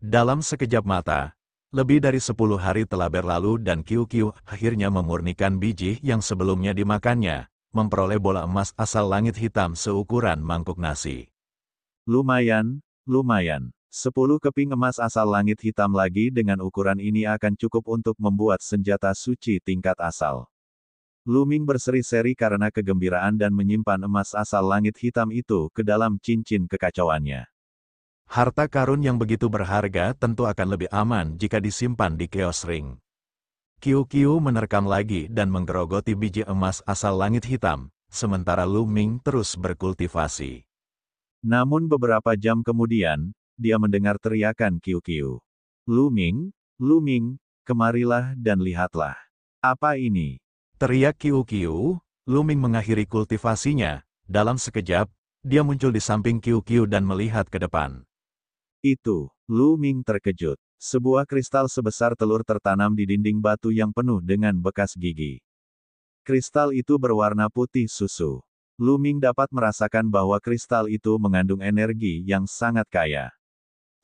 Dalam sekejap mata, lebih dari 10 hari telah berlalu dan Qiu akhirnya memurnikan biji yang sebelumnya dimakannya, memperoleh bola emas asal langit hitam seukuran mangkuk nasi. Lumayan, lumayan. 10 keping emas asal langit hitam lagi dengan ukuran ini akan cukup untuk membuat senjata suci tingkat asal. Lu Ming berseri-seri karena kegembiraan dan menyimpan emas asal langit hitam itu ke dalam cincin kekacauannya. Harta karun yang begitu berharga tentu akan lebih aman jika disimpan di Chaos Ring. Qiu menerkam lagi dan menggerogoti biji emas asal langit hitam, sementara Lu Ming terus berkultivasi. Namun beberapa jam kemudian, dia mendengar teriakan Qiu. Lu Ming, kemarilah dan lihatlah. Apa ini? Teriak Qiu, Lu Ming mengakhiri kultivasinya. Dalam sekejap, dia muncul di samping Qiu dan melihat ke depan. Itu, Lu Ming terkejut. Sebuah kristal sebesar telur tertanam di dinding batu yang penuh dengan bekas gigi. Kristal itu berwarna putih susu. Lu Ming dapat merasakan bahwa kristal itu mengandung energi yang sangat kaya.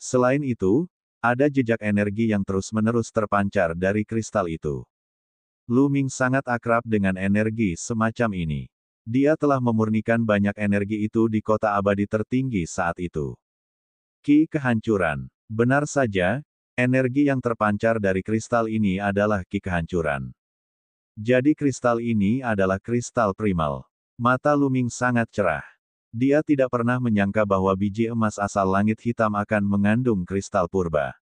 Selain itu, ada jejak energi yang terus-menerus terpancar dari kristal itu. Lu Ming sangat akrab dengan energi semacam ini. Dia telah memurnikan banyak energi itu di kota abadi tertinggi saat itu. Ki kehancuran. Benar saja, energi yang terpancar dari kristal ini adalah ki kehancuran. Jadi kristal ini adalah kristal primal. Mata Lu Ming sangat cerah. Dia tidak pernah menyangka bahwa biji emas asal langit hitam akan mengandung kristal purba.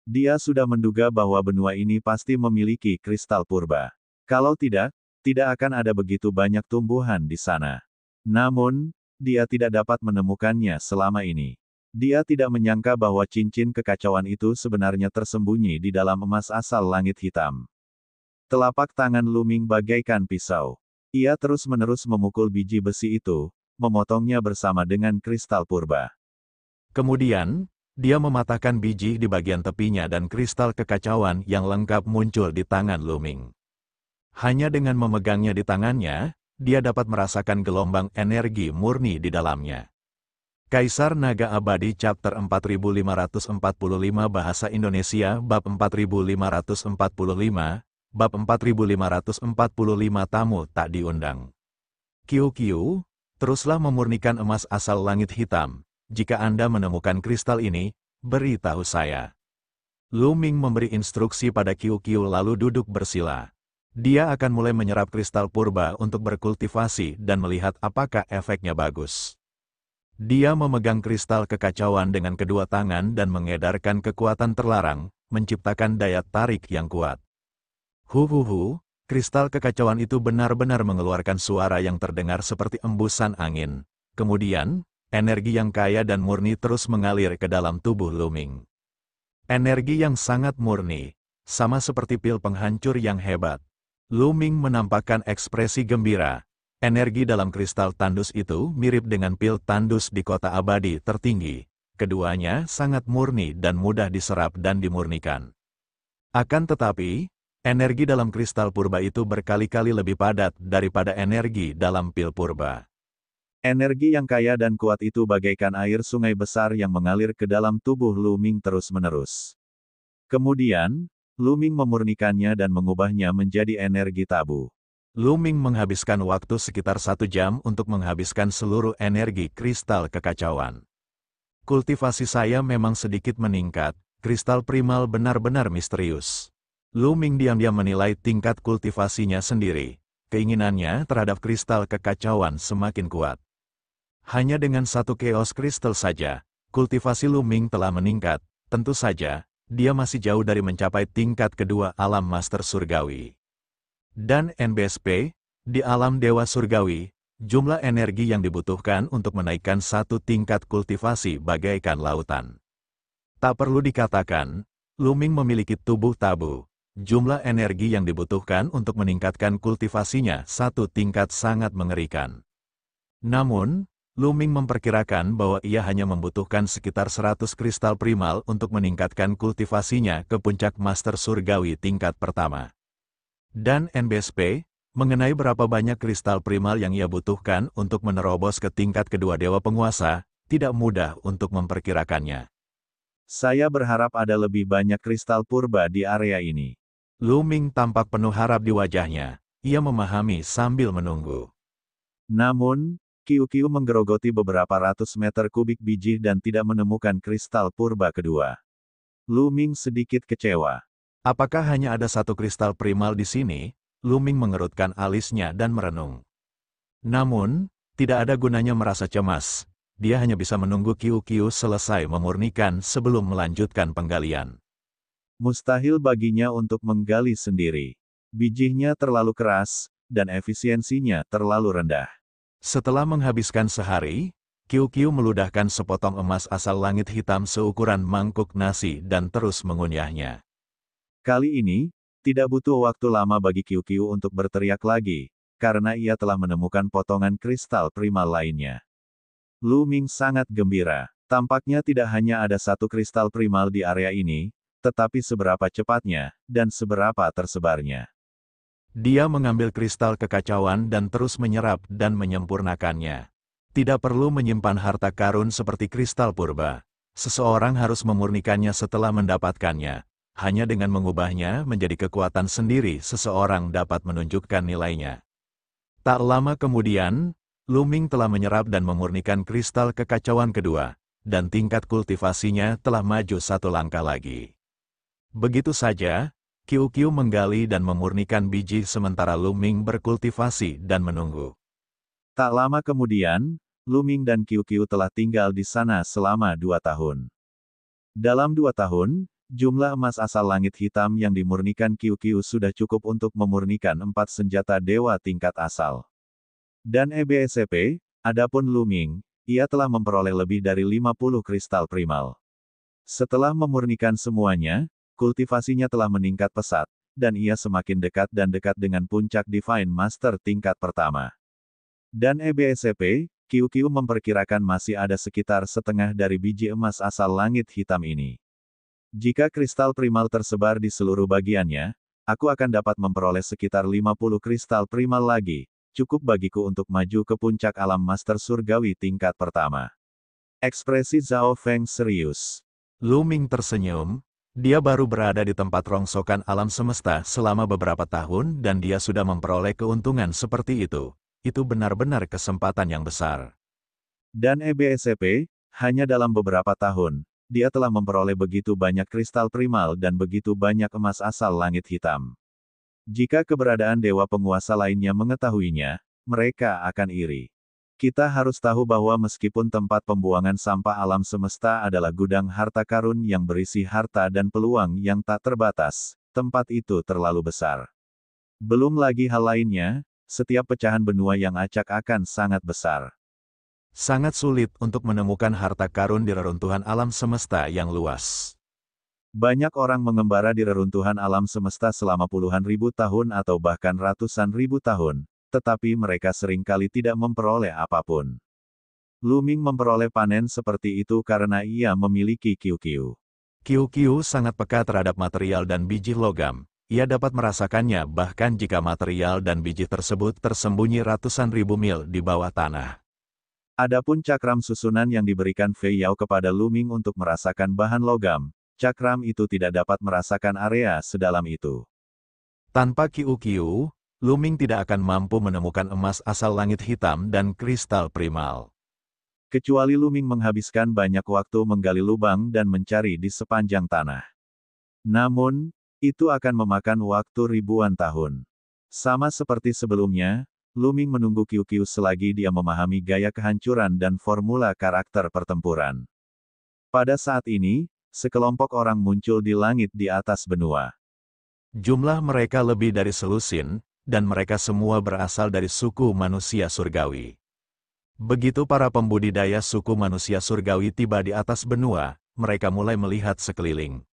Dia sudah menduga bahwa benua ini pasti memiliki kristal purba. Kalau tidak, tidak akan ada begitu banyak tumbuhan di sana. Namun, dia tidak dapat menemukannya selama ini. Dia tidak menyangka bahwa cincin kekacauan itu sebenarnya tersembunyi di dalam emas asal langit hitam. Telapak tangan Lu Ming bagaikan pisau. Ia terus-menerus memukul biji besi itu, memotongnya bersama dengan kristal purba. Kemudian, dia mematahkan biji di bagian tepinya dan kristal kekacauan yang lengkap muncul di tangan Lu Ming. Hanya dengan memegangnya di tangannya, dia dapat merasakan gelombang energi murni di dalamnya. Kaisar Naga Abadi Chapter 4545 Bahasa Indonesia Bab 4545 Bab 4545 Tamu tak diundang. Qiu, teruslah memurnikan emas asal langit hitam. Jika Anda menemukan kristal ini, beritahu saya. Lu Ming memberi instruksi pada Qiu lalu duduk bersila. Dia akan mulai menyerap kristal purba untuk berkultivasi dan melihat apakah efeknya bagus. Dia memegang kristal kekacauan dengan kedua tangan dan mengedarkan kekuatan terlarang, menciptakan daya tarik yang kuat. Kristal kekacauan itu benar-benar mengeluarkan suara yang terdengar seperti embusan angin. Kemudian, energi yang kaya dan murni terus mengalir ke dalam tubuh Lu Ming. Energi yang sangat murni, sama seperti pil penghancur yang hebat. Lu Ming menampakkan ekspresi gembira. Energi dalam kristal tandus itu mirip dengan pil tandus di kota abadi tertinggi. Keduanya sangat murni dan mudah diserap dan dimurnikan. Akan tetapi, energi dalam kristal purba itu berkali-kali lebih padat daripada energi dalam pil purba. Energi yang kaya dan kuat itu bagaikan air sungai besar yang mengalir ke dalam tubuh Lu Ming terus-menerus. Kemudian, Lu Ming memurnikannya dan mengubahnya menjadi energi tabu. Lu Ming menghabiskan waktu sekitar 1 jam untuk menghabiskan seluruh energi kristal kekacauan. Kultivasi saya memang sedikit meningkat, kristal primal benar-benar misterius. Lu Ming diam-diam menilai tingkat kultivasinya sendiri. Keinginannya terhadap kristal kekacauan semakin kuat. Hanya dengan 1 chaos crystal saja, kultivasi Lu Ming telah meningkat. Tentu saja, dia masih jauh dari mencapai tingkat kedua alam master surgawi. Dan NBSP, di alam dewa surgawi, Jumlah energi yang dibutuhkan untuk menaikkan satu tingkat kultivasi bagaikan lautan. Tak perlu dikatakan, Luming memiliki tubuh tabu. Jumlah energi yang dibutuhkan untuk meningkatkan kultivasinya satu tingkat sangat mengerikan. Namun, Luming memperkirakan bahwa ia hanya membutuhkan sekitar 100 kristal primal untuk meningkatkan kultivasinya ke puncak Master Surgawi tingkat pertama. Dan NBSP, mengenai berapa banyak kristal primal yang ia butuhkan untuk menerobos ke tingkat kedua Dewa Penguasa, tidak mudah untuk memperkirakannya. Saya berharap ada lebih banyak kristal purba di area ini. Luming tampak penuh harap di wajahnya. Ia memahami sambil menunggu. Namun, QQ menggerogoti beberapa ratus meter kubik biji dan tidak menemukan kristal purba kedua. Luming sedikit kecewa. Apakah hanya ada satu kristal primal di sini? Luming mengerutkan alisnya dan merenung. Namun, tidak ada gunanya merasa cemas. Dia hanya bisa menunggu QQ selesai memurnikan sebelum melanjutkan penggalian. Mustahil baginya untuk menggali sendiri. Bijinya terlalu keras, dan efisiensinya terlalu rendah. Setelah menghabiskan sehari, QQ meludahkan sepotong emas asal langit hitam seukuran mangkuk nasi dan terus mengunyahnya. Kali ini, tidak butuh waktu lama bagi QQ untuk berteriak lagi, karena ia telah menemukan potongan kristal primal lainnya. Luming sangat gembira. Tampaknya tidak hanya ada satu kristal primal di area ini, tetapi seberapa cepatnya, dan seberapa tersebarnya. Dia mengambil kristal kekacauan dan terus menyerap dan menyempurnakannya. Tidak perlu menyimpan harta karun seperti kristal purba. Seseorang harus memurnikannya setelah mendapatkannya. Hanya dengan mengubahnya menjadi kekuatan sendiri seseorang dapat menunjukkan nilainya. Tak lama kemudian, Luming telah menyerap dan memurnikan kristal kekacauan kedua, dan tingkat kultivasinya telah maju satu langkah lagi. Begitu saja, QQ menggali dan memurnikan biji sementara Luming berkultivasi dan menunggu. Tak lama kemudian, Luming dan QQ telah tinggal di sana selama 2 tahun. Dalam 2 tahun, jumlah emas asal langit hitam yang dimurnikan QQ sudah cukup untuk memurnikan 4 senjata dewa tingkat asal. Dan EBSCP, adapun Luming, ia telah memperoleh lebih dari 50 kristal primal. Setelah memurnikan semuanya, kultivasinya telah meningkat pesat, dan ia semakin dekat dan dekat dengan puncak Divine Master tingkat pertama. Dan EBSCP, QQ memperkirakan masih ada sekitar setengah dari biji emas asal langit hitam ini. Jika kristal primal tersebar di seluruh bagiannya, aku akan dapat memperoleh sekitar 50 kristal primal lagi, cukup bagiku untuk maju ke puncak alam Master Surgawi tingkat pertama. Ekspresi Zhao Feng serius. Luming tersenyum. Dia baru berada di tempat rongsokan alam semesta selama beberapa tahun dan dia sudah memperoleh keuntungan seperti itu. Itu benar-benar kesempatan yang besar. Dan EBSCP, hanya dalam beberapa tahun, dia telah memperoleh begitu banyak kristal primal dan begitu banyak emas asal langit hitam. Jika keberadaan dewa penguasa lainnya mengetahuinya, mereka akan iri. Kita harus tahu bahwa meskipun tempat pembuangan sampah alam semesta adalah gudang harta karun yang berisi harta dan peluang yang tak terbatas, tempat itu terlalu besar. Belum lagi hal lainnya, setiap pecahan benua yang acak akan sangat besar. Sangat sulit untuk menemukan harta karun di reruntuhan alam semesta yang luas. Banyak orang mengembara di reruntuhan alam semesta selama puluhan ribu tahun atau bahkan ratusan ribu tahun, tetapi mereka seringkali tidak memperoleh apapun. Luming memperoleh panen seperti itu karena ia memiliki QQ. QQ sangat peka terhadap material dan biji logam. Ia dapat merasakannya bahkan jika material dan biji tersebut tersembunyi ratusan ribu mil di bawah tanah. Adapun cakram susunan yang diberikan Fei Yao kepada Luming untuk merasakan bahan logam, cakram itu tidak dapat merasakan area sedalam itu. Tanpa QQ, Luming tidak akan mampu menemukan emas asal langit hitam dan kristal primal. Kecuali Luming menghabiskan banyak waktu menggali lubang dan mencari di sepanjang tanah. Namun, itu akan memakan waktu ribuan tahun. Sama seperti sebelumnya, Luming menunggu QQ selagi dia memahami gaya kehancuran dan formula karakter pertempuran. Pada saat ini, sekelompok orang muncul di langit di atas benua. Jumlah mereka lebih dari selusin, dan mereka semua berasal dari suku manusia surgawi. Begitu para pembudidaya suku manusia surgawi tiba di atas benua, mereka mulai melihat sekeliling.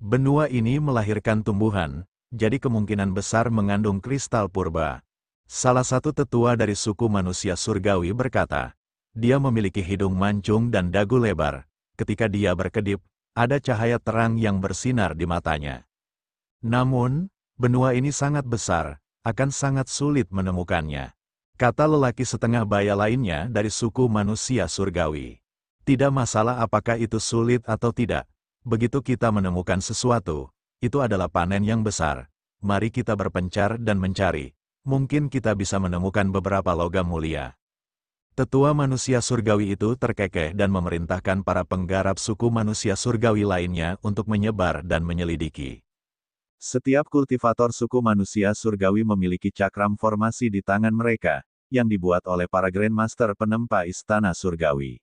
Benua ini melahirkan tumbuhan, jadi kemungkinan besar mengandung kristal purba. Salah satu tetua dari suku manusia surgawi berkata, dia memiliki hidung mancung dan dagu lebar. Ketika dia berkedip, ada cahaya terang yang bersinar di matanya. Namun, benua ini sangat besar, akan sangat sulit menemukannya. Kata lelaki setengah baya lainnya dari suku manusia surgawi. Tidak masalah apakah itu sulit atau tidak. Begitu kita menemukan sesuatu, itu adalah panen yang besar. Mari kita berpencar dan mencari. Mungkin kita bisa menemukan beberapa logam mulia. Tetua manusia surgawi itu terkekeh dan memerintahkan para penggarap suku manusia surgawi lainnya untuk menyebar dan menyelidiki. Setiap kultivator suku manusia surgawi memiliki cakram formasi di tangan mereka, yang dibuat oleh para Grandmaster penempa istana surgawi.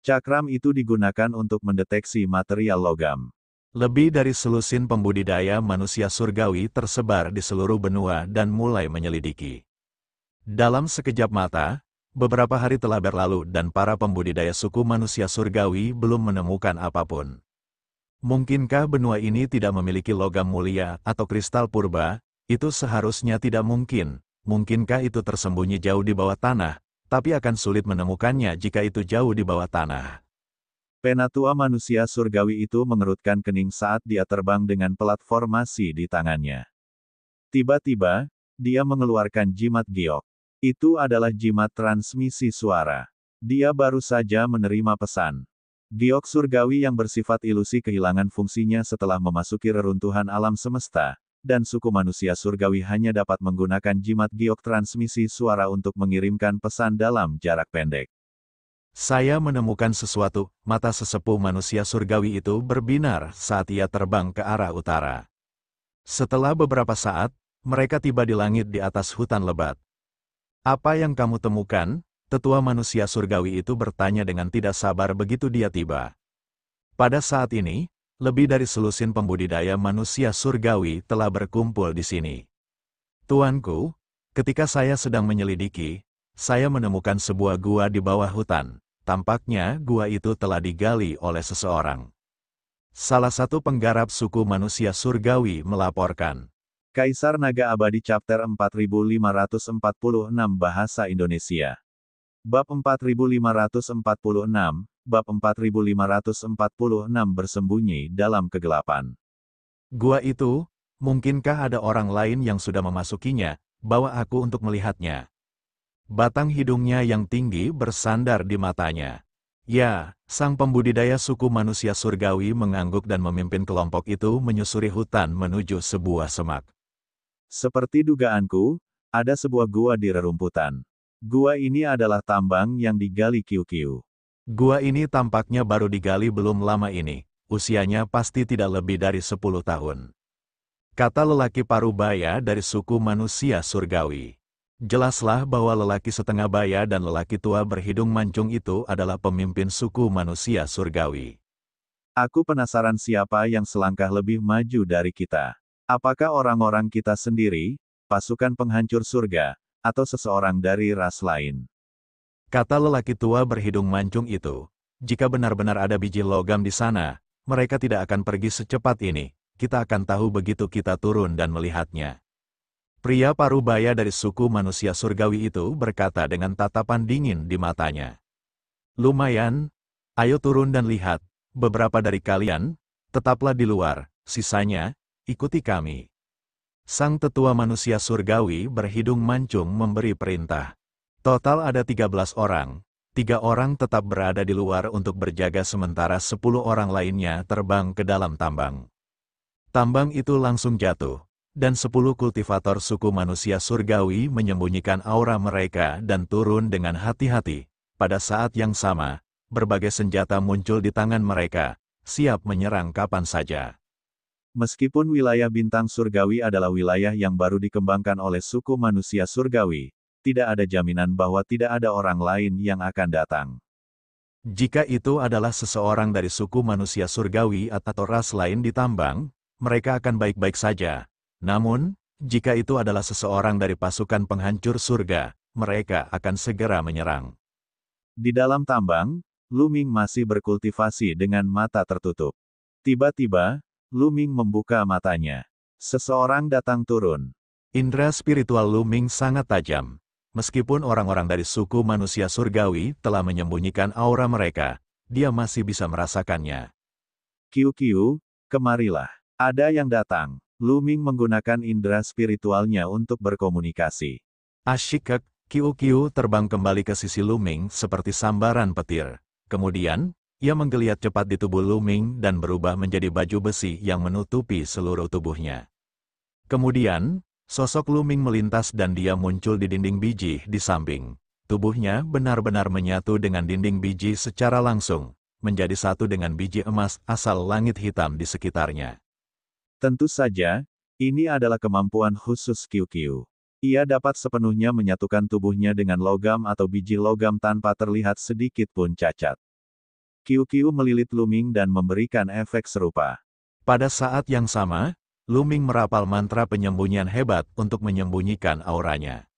Cakram itu digunakan untuk mendeteksi material logam. Lebih dari selusin pembudidaya manusia surgawi tersebar di seluruh benua dan mulai menyelidiki. Dalam sekejap mata, beberapa hari telah berlalu dan para pembudidaya suku manusia surgawi belum menemukan apapun. Mungkinkah benua ini tidak memiliki logam mulia atau kristal purba? Itu seharusnya tidak mungkin. Mungkinkah itu tersembunyi jauh di bawah tanah, tapi akan sulit menemukannya jika itu jauh di bawah tanah. Penatua manusia surgawi itu mengerutkan kening saat dia terbang dengan pelat formasi di tangannya. Tiba-tiba, dia mengeluarkan jimat giok. Itu adalah jimat transmisi suara. Dia baru saja menerima pesan. Giok surgawi yang bersifat ilusi kehilangan fungsinya setelah memasuki reruntuhan alam semesta, dan suku manusia surgawi hanya dapat menggunakan jimat giok transmisi suara untuk mengirimkan pesan dalam jarak pendek. Saya menemukan sesuatu, mata sesepuh manusia surgawi itu berbinar saat ia terbang ke arah utara. Setelah beberapa saat, mereka tiba di langit di atas hutan lebat. Apa yang kamu temukan? Tetua manusia surgawi itu bertanya dengan tidak sabar begitu dia tiba. Pada saat ini, lebih dari selusin pembudidaya manusia surgawi telah berkumpul di sini. Tuanku, ketika saya sedang menyelidiki, saya menemukan sebuah gua di bawah hutan. Tampaknya gua itu telah digali oleh seseorang. Salah satu penggarap suku manusia surgawi melaporkan. Kaisar Naga Abadi Chapter 4546 Bahasa Indonesia. Bab 4546, Bab 4546 bersembunyi dalam kegelapan. Gua itu, mungkinkah ada orang lain yang sudah memasukinya? Bawa aku untuk melihatnya. Batang hidungnya yang tinggi bersandar di matanya. Ya, sang pembudidaya suku manusia surgawi mengangguk dan memimpin kelompok itu menyusuri hutan menuju sebuah semak. Seperti dugaanku, ada sebuah gua di rerumputan. Gua ini adalah tambang yang digali Kiu-Kiu. Gua ini tampaknya baru digali belum lama ini. Usianya pasti tidak lebih dari 10 tahun. Kata lelaki parubaya dari suku manusia surgawi. Jelaslah bahwa lelaki setengah baya dan lelaki tua berhidung mancung itu adalah pemimpin suku manusia surgawi. Aku penasaran siapa yang selangkah lebih maju dari kita. Apakah orang-orang kita sendiri, pasukan penghancur surga, atau seseorang dari ras lain? Kata lelaki tua berhidung mancung itu, jika benar-benar ada biji logam di sana, mereka tidak akan pergi secepat ini. Kita akan tahu begitu kita turun dan melihatnya. Pria parubaya dari suku manusia surgawi itu berkata dengan tatapan dingin di matanya. Lumayan, ayo turun dan lihat, beberapa dari kalian, tetaplah di luar, sisanya, ikuti kami. Sang tetua manusia surgawi berhidung mancung memberi perintah. Total ada 13 orang, 3 orang tetap berada di luar untuk berjaga sementara 10 orang lainnya terbang ke dalam tambang. Tambang itu langsung jatuh, dan 10 kultivator suku manusia surgawi menyembunyikan aura mereka dan turun dengan hati-hati. Pada saat yang sama, berbagai senjata muncul di tangan mereka, siap menyerang kapan saja. Meskipun wilayah bintang surgawi adalah wilayah yang baru dikembangkan oleh suku manusia surgawi, tidak ada jaminan bahwa tidak ada orang lain yang akan datang. Jika itu adalah seseorang dari suku manusia surgawi atau ras lain di tambang, mereka akan baik-baik saja. Namun, Jika itu adalah seseorang dari pasukan penghancur surga, mereka akan segera menyerang. Di dalam tambang, Lu Ming masih berkultivasi dengan mata tertutup. Tiba-tiba, Lu Ming membuka matanya. Seseorang datang turun. Indra spiritual Lu Ming sangat tajam. Meskipun orang-orang dari suku manusia surgawi telah menyembunyikan aura mereka, dia masih bisa merasakannya. Kiu Kiu, kemarilah. Ada yang datang. Lu Ming menggunakan indera spiritualnya untuk berkomunikasi. Asyik, Kiu terbang kembali ke sisi Lu Ming seperti sambaran petir. Kemudian, ia menggeliat cepat di tubuh Lu Ming dan berubah menjadi baju besi yang menutupi seluruh tubuhnya. Kemudian, sosok Lu Ming melintas dan dia muncul di dinding biji di samping. Tubuhnya benar-benar menyatu dengan dinding biji secara langsung, menjadi satu dengan biji emas asal langit hitam di sekitarnya. Tentu saja, ini adalah kemampuan khusus Kiu Kiu. Ia dapat sepenuhnya menyatukan tubuhnya dengan logam atau biji logam tanpa terlihat sedikit pun cacat. Kiu Kiu melilit Lu Ming dan memberikan efek serupa. Pada saat yang sama, Lu Ming merapal mantra penyembunyian hebat untuk menyembunyikan auranya.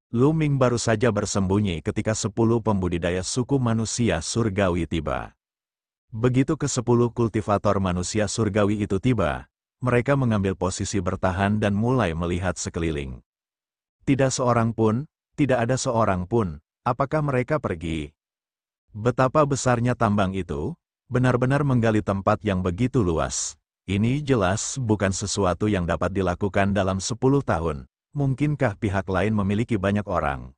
Lu Ming baru saja bersembunyi ketika 10 pembudidaya suku manusia surgawi tiba. Begitu ke-10 kultivator manusia surgawi itu tiba, mereka mengambil posisi bertahan dan mulai melihat sekeliling. Tidak ada seorang pun, apakah mereka pergi? Betapa besarnya tambang itu, benar-benar menggali tempat yang begitu luas. Ini jelas bukan sesuatu yang dapat dilakukan dalam 10 tahun. Mungkinkah pihak lain memiliki banyak orang?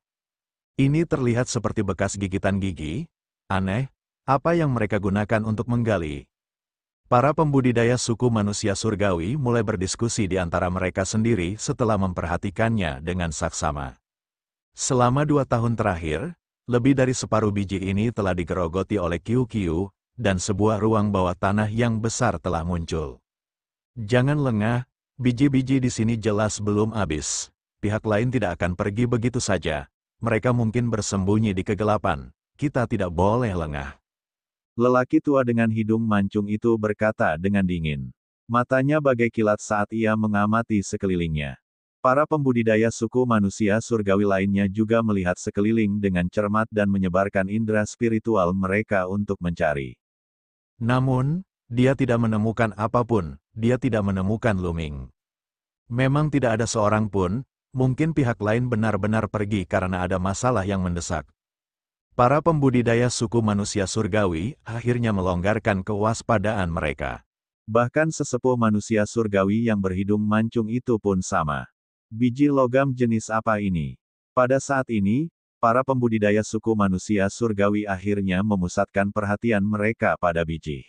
Ini terlihat seperti bekas gigitan gigi. Aneh, apa yang mereka gunakan untuk menggali? Para pembudidaya suku manusia surgawi mulai berdiskusi di antara mereka sendiri setelah memperhatikannya dengan saksama. Selama 2 tahun terakhir, lebih dari separuh biji ini telah digerogoti oleh Kiu Kiu, dan sebuah ruang bawah tanah yang besar telah muncul. Jangan lengah, biji-biji di sini jelas belum habis. Pihak lain tidak akan pergi begitu saja. Mereka mungkin bersembunyi di kegelapan. Kita tidak boleh lengah. Lelaki tua dengan hidung mancung itu berkata dengan dingin. Matanya bagai kilat saat ia mengamati sekelilingnya. Para pembudidaya suku manusia surgawi lainnya juga melihat sekeliling dengan cermat dan menyebarkan indera spiritual mereka untuk mencari. Namun, dia tidak menemukan apapun, dia tidak menemukan Lu Ming. Memang tidak ada seorang pun, mungkin pihak lain benar-benar pergi karena ada masalah yang mendesak. Para pembudidaya suku manusia surgawi akhirnya melonggarkan kewaspadaan mereka. Bahkan sesepuh manusia surgawi yang berhidung mancung itu pun sama. Biji logam jenis apa ini? Pada saat ini, para pembudidaya suku manusia surgawi akhirnya memusatkan perhatian mereka pada biji.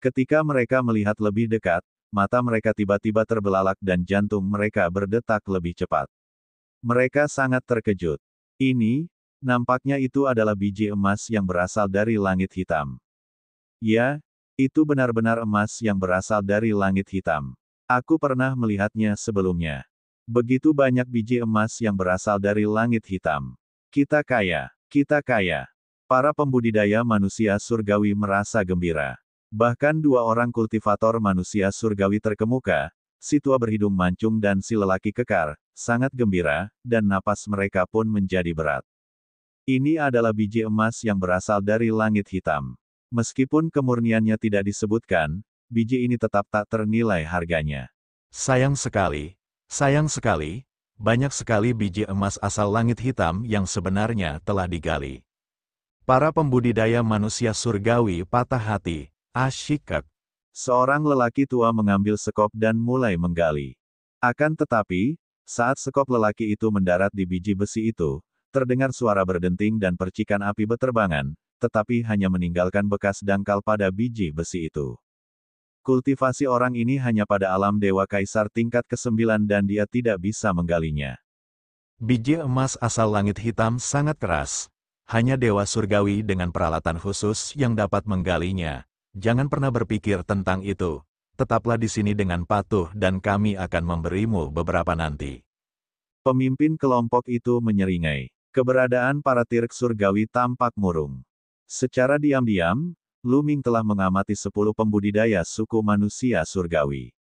Ketika mereka melihat lebih dekat, mata mereka tiba-tiba terbelalak dan jantung mereka berdetak lebih cepat. Mereka sangat terkejut. Nampaknya itu adalah biji emas yang berasal dari langit hitam. Ya, itu benar-benar emas yang berasal dari langit hitam. Aku pernah melihatnya sebelumnya. Begitu banyak biji emas yang berasal dari langit hitam. Kita kaya, kita kaya. Para pembudidaya manusia surgawi merasa gembira. Bahkan 2 orang kultivator manusia surgawi terkemuka, si tua berhidung mancung dan si lelaki kekar, sangat gembira, dan napas mereka pun menjadi berat. Ini adalah biji emas yang berasal dari langit hitam. Meskipun kemurniannya tidak disebutkan, biji ini tetap tak ternilai harganya. Sayang sekali, banyak sekali biji emas asal langit hitam yang sebenarnya telah digali. Para pembudidaya manusia surgawi patah hati, asyik. Seorang lelaki tua mengambil sekop dan mulai menggali. Akan tetapi, saat sekop lelaki itu mendarat di biji besi itu, terdengar suara berdenting dan percikan api beterbangan, tetapi hanya meninggalkan bekas dangkal pada biji besi itu. Kultivasi orang ini hanya pada alam dewa kaisar tingkat ke-9 dan dia tidak bisa menggalinya. Biji emas asal langit hitam sangat keras. Hanya dewa surgawi dengan peralatan khusus yang dapat menggalinya. Jangan pernah berpikir tentang itu. Tetaplah di sini dengan patuh dan kami akan memberimu beberapa nanti. Pemimpin kelompok itu menyeringai. Keberadaan para tirk surgawi tampak murung. Secara diam-diam, Lu Ming telah mengamati 10 pembudidaya suku manusia surgawi.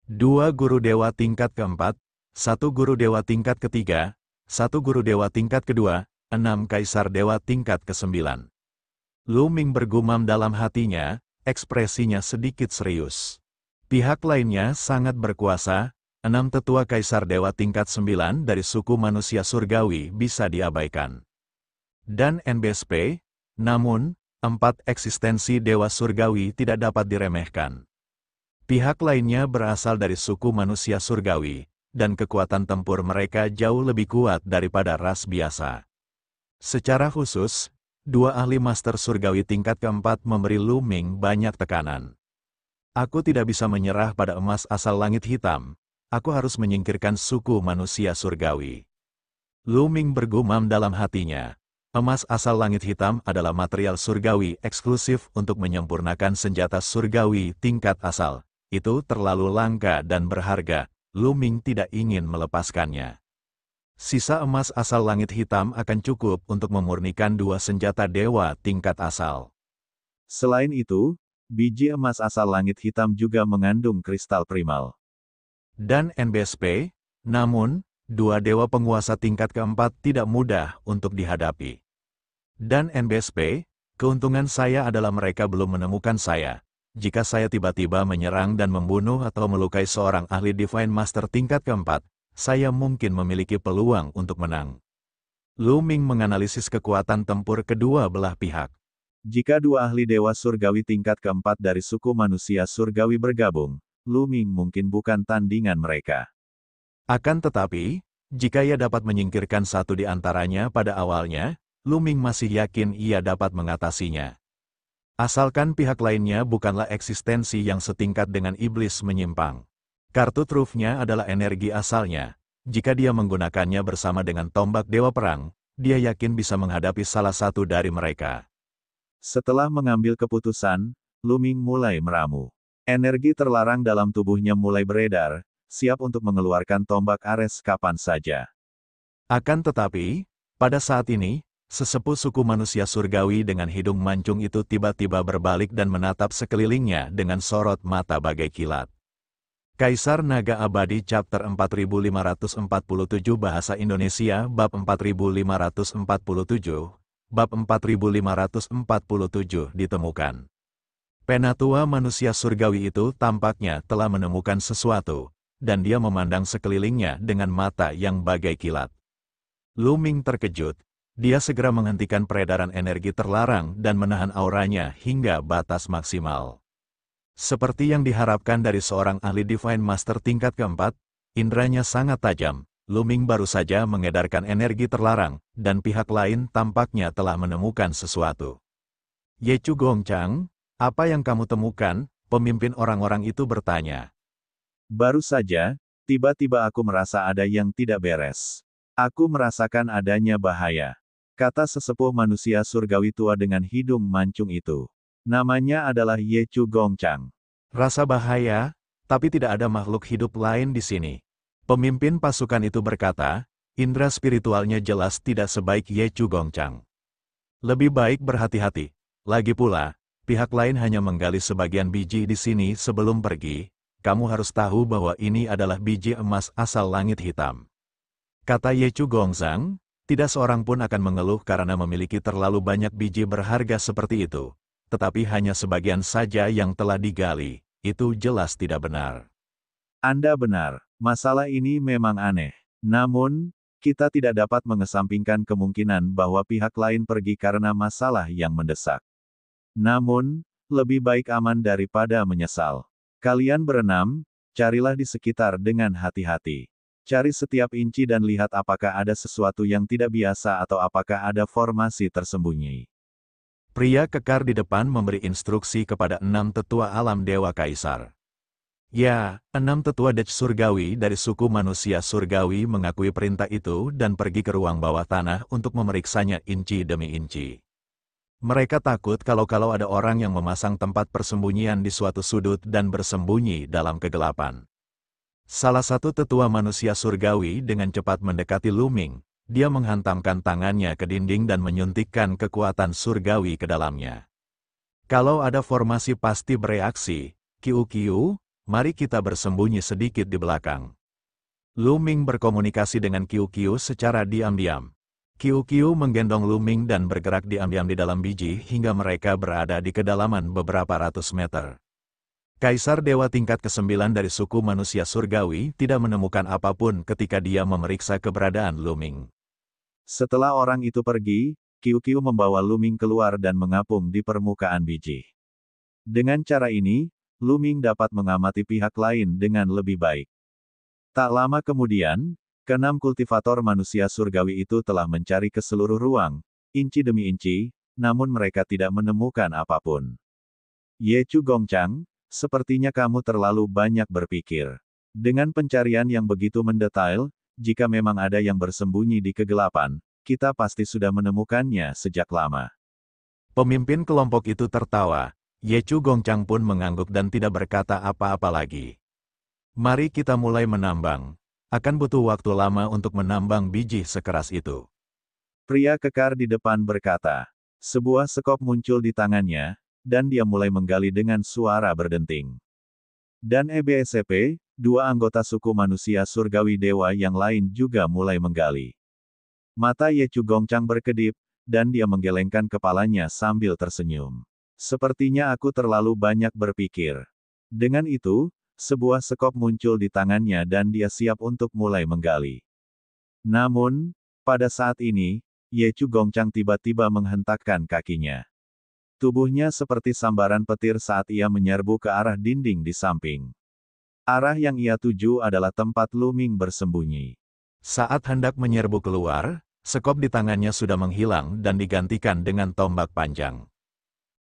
2 guru dewa tingkat keempat, 1 guru dewa tingkat ketiga, 1 guru dewa tingkat kedua, 6 kaisar dewa tingkat ke-9. Lu Ming bergumam dalam hatinya, ekspresinya sedikit serius. Pihak lainnya sangat berkuasa, 6 tetua kaisar dewa tingkat 9 dari suku manusia surgawi bisa diabaikan. Dan NBSP, namun, 4 eksistensi dewa surgawi tidak dapat diremehkan. Pihak lainnya berasal dari suku manusia surgawi, dan kekuatan tempur mereka jauh lebih kuat daripada ras biasa. Secara khusus, 2 ahli master surgawi tingkat keempat memberi Lu Ming banyak tekanan. Aku tidak bisa menyerah pada emas asal langit hitam. Aku harus menyingkirkan suku manusia surgawi. Lu Ming bergumam dalam hatinya. Emas asal langit hitam adalah material surgawi eksklusif untuk menyempurnakan senjata surgawi tingkat asal. Itu terlalu langka dan berharga. Lu Ming tidak ingin melepaskannya. Sisa emas asal langit hitam akan cukup untuk memurnikan 2 senjata dewa tingkat asal. Selain itu, biji emas asal langit hitam juga mengandung kristal primal. Dan NBSP, namun, 2 dewa penguasa tingkat keempat tidak mudah untuk dihadapi. Dan NBSP, keuntungan saya adalah mereka belum menemukan saya. Jika saya tiba-tiba menyerang dan membunuh atau melukai seorang ahli Divine Master tingkat keempat, saya mungkin memiliki peluang untuk menang. Lu Ming menganalisis kekuatan tempur kedua belah pihak. Jika 2 ahli dewa surgawi tingkat keempat dari suku manusia surgawi bergabung, Lu Ming mungkin bukan tandingan mereka. Akan tetapi, jika ia dapat menyingkirkan satu di antaranya pada awalnya, Lu Ming masih yakin ia dapat mengatasinya. Asalkan pihak lainnya bukanlah eksistensi yang setingkat dengan iblis menyimpang. Kartu trufnya adalah energi asalnya. Jika dia menggunakannya bersama dengan tombak dewa perang, dia yakin bisa menghadapi salah satu dari mereka. Setelah mengambil keputusan, Lu Ming mulai meramu. Energi terlarang dalam tubuhnya mulai beredar, siap untuk mengeluarkan tombak Ares kapan saja. Akan tetapi, pada saat ini, sesepuh suku manusia surgawi dengan hidung mancung itu tiba-tiba berbalik dan menatap sekelilingnya dengan sorot mata bagai kilat. Kaisar Naga Abadi Chapter 4547 Bahasa Indonesia Bab 4547, Bab 4547 ditemukan. Penatua manusia surgawi itu tampaknya telah menemukan sesuatu, dan dia memandang sekelilingnya dengan mata yang bagai kilat. Lu Ming terkejut, dia segera menghentikan peredaran energi terlarang dan menahan auranya hingga batas maksimal. Seperti yang diharapkan dari seorang ahli Divine Master tingkat keempat, indranya sangat tajam. Lu Ming baru saja mengedarkan energi terlarang, dan pihak lain tampaknya telah menemukan sesuatu. Ye Chu Gongchang, apa yang kamu temukan? Pemimpin orang-orang itu bertanya. Baru saja, tiba-tiba aku merasa ada yang tidak beres. Aku merasakan adanya bahaya. Kata sesepuh manusia surgawi tua dengan hidung mancung itu. Namanya adalah Ye Chu Gongchang. Rasa bahaya, tapi tidak ada makhluk hidup lain di sini. Pemimpin pasukan itu berkata, indera spiritualnya jelas tidak sebaik Ye Chu Gongchang. Lebih baik berhati-hati. Lagi pula, pihak lain hanya menggali sebagian biji di sini sebelum pergi. Kamu harus tahu bahwa ini adalah biji emas asal langit hitam. Kata Ye Chu Gongchang, tidak seorang pun akan mengeluh karena memiliki terlalu banyak biji berharga seperti itu. Tetapi hanya sebagian saja yang telah digali. Itu jelas tidak benar. Anda benar, masalah ini memang aneh. Namun, kita tidak dapat mengesampingkan kemungkinan bahwa pihak lain pergi karena masalah yang mendesak. Namun, lebih baik aman daripada menyesal. Kalian berenam, carilah di sekitar dengan hati-hati. Cari setiap inci dan lihat apakah ada sesuatu yang tidak biasa atau apakah ada formasi tersembunyi. Pria kekar di depan memberi instruksi kepada 6 tetua alam dewa kaisar. Ya, 6 tetua Dech surgawi dari suku manusia surgawi mengakui perintah itu dan pergi ke ruang bawah tanah untuk memeriksanya inci demi inci. Mereka takut kalau ada orang yang memasang tempat persembunyian di suatu sudut dan bersembunyi dalam kegelapan. Salah satu tetua manusia surgawi dengan cepat mendekati Lu Ming. Dia menghantamkan tangannya ke dinding dan menyuntikkan kekuatan surgawi ke dalamnya. Kalau ada formasi pasti bereaksi, kiu-kiu, Mari kita bersembunyi sedikit di belakang. Lu Ming berkomunikasi dengan Qiu Qiu secara diam-diam. Qiu Qiu menggendong Lu Ming dan bergerak diam-diam di dalam biji hingga mereka berada di kedalaman beberapa ratus meter. Kaisar Dewa tingkat ke-9 dari suku manusia surgawi tidak menemukan apapun ketika dia memeriksa keberadaan Lu Ming. Setelah orang itu pergi, Qiu Qiu membawa Lu Ming keluar dan mengapung di permukaan biji. Dengan cara ini, Lu Ming dapat mengamati pihak lain dengan lebih baik. Tak lama kemudian, keenam kultivator manusia surgawi itu telah mencari ke seluruh ruang, inci demi inci, namun mereka tidak menemukan apapun. Ye Chu Gongchang, sepertinya kamu terlalu banyak berpikir. Dengan pencarian yang begitu mendetail, jika memang ada yang bersembunyi di kegelapan, kita pasti sudah menemukannya sejak lama. Pemimpin kelompok itu tertawa. Ye Chu Gongchang pun mengangguk dan tidak berkata apa-apa lagi. Mari kita mulai menambang. Akan butuh waktu lama untuk menambang biji sekeras itu. Pria kekar di depan berkata. Sebuah sekop muncul di tangannya, dan dia mulai menggali dengan suara berdenting. Dan EBSCP, dua anggota suku manusia surgawi dewa yang lain juga mulai menggali. Mata Ye Chu Gongchang berkedip, dan dia menggelengkan kepalanya sambil tersenyum. Sepertinya aku terlalu banyak berpikir. Dengan itu, sebuah sekop muncul di tangannya dan dia siap untuk mulai menggali. Namun, pada saat ini, Ye Chu Gongchang tiba-tiba menghentakkan kakinya. Tubuhnya seperti sambaran petir saat ia menyerbu ke arah dinding di samping. Arah yang ia tuju adalah tempat Lu Ming bersembunyi. Saat hendak menyerbu keluar, sekop di tangannya sudah menghilang dan digantikan dengan tombak panjang.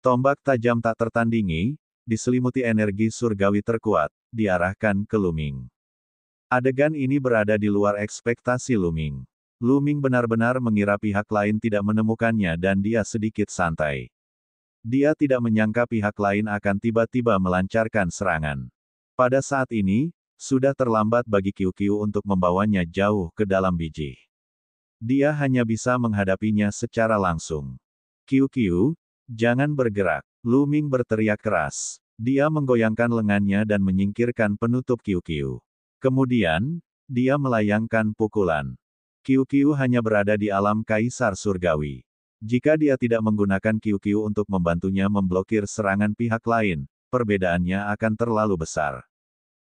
Tombak tajam tak tertandingi, diselimuti energi surgawi terkuat, diarahkan ke Lu Ming. Adegan ini berada di luar ekspektasi Lu Ming. Lu Ming benar-benar mengira pihak lain tidak menemukannya dan dia sedikit santai. Dia tidak menyangka pihak lain akan tiba-tiba melancarkan serangan. Pada saat ini, sudah terlambat bagi Qiu Qiu untuk membawanya jauh ke dalam biji. Dia hanya bisa menghadapinya secara langsung. Qiu Qiu, jangan bergerak. Lu Ming berteriak keras. Dia menggoyangkan lengannya dan menyingkirkan penutup Qiu Qiu. Kemudian, dia melayangkan pukulan. Qiu Qiu hanya berada di alam kaisar surgawi. Jika dia tidak menggunakan Qiu Qiu untuk membantunya memblokir serangan pihak lain, perbedaannya akan terlalu besar.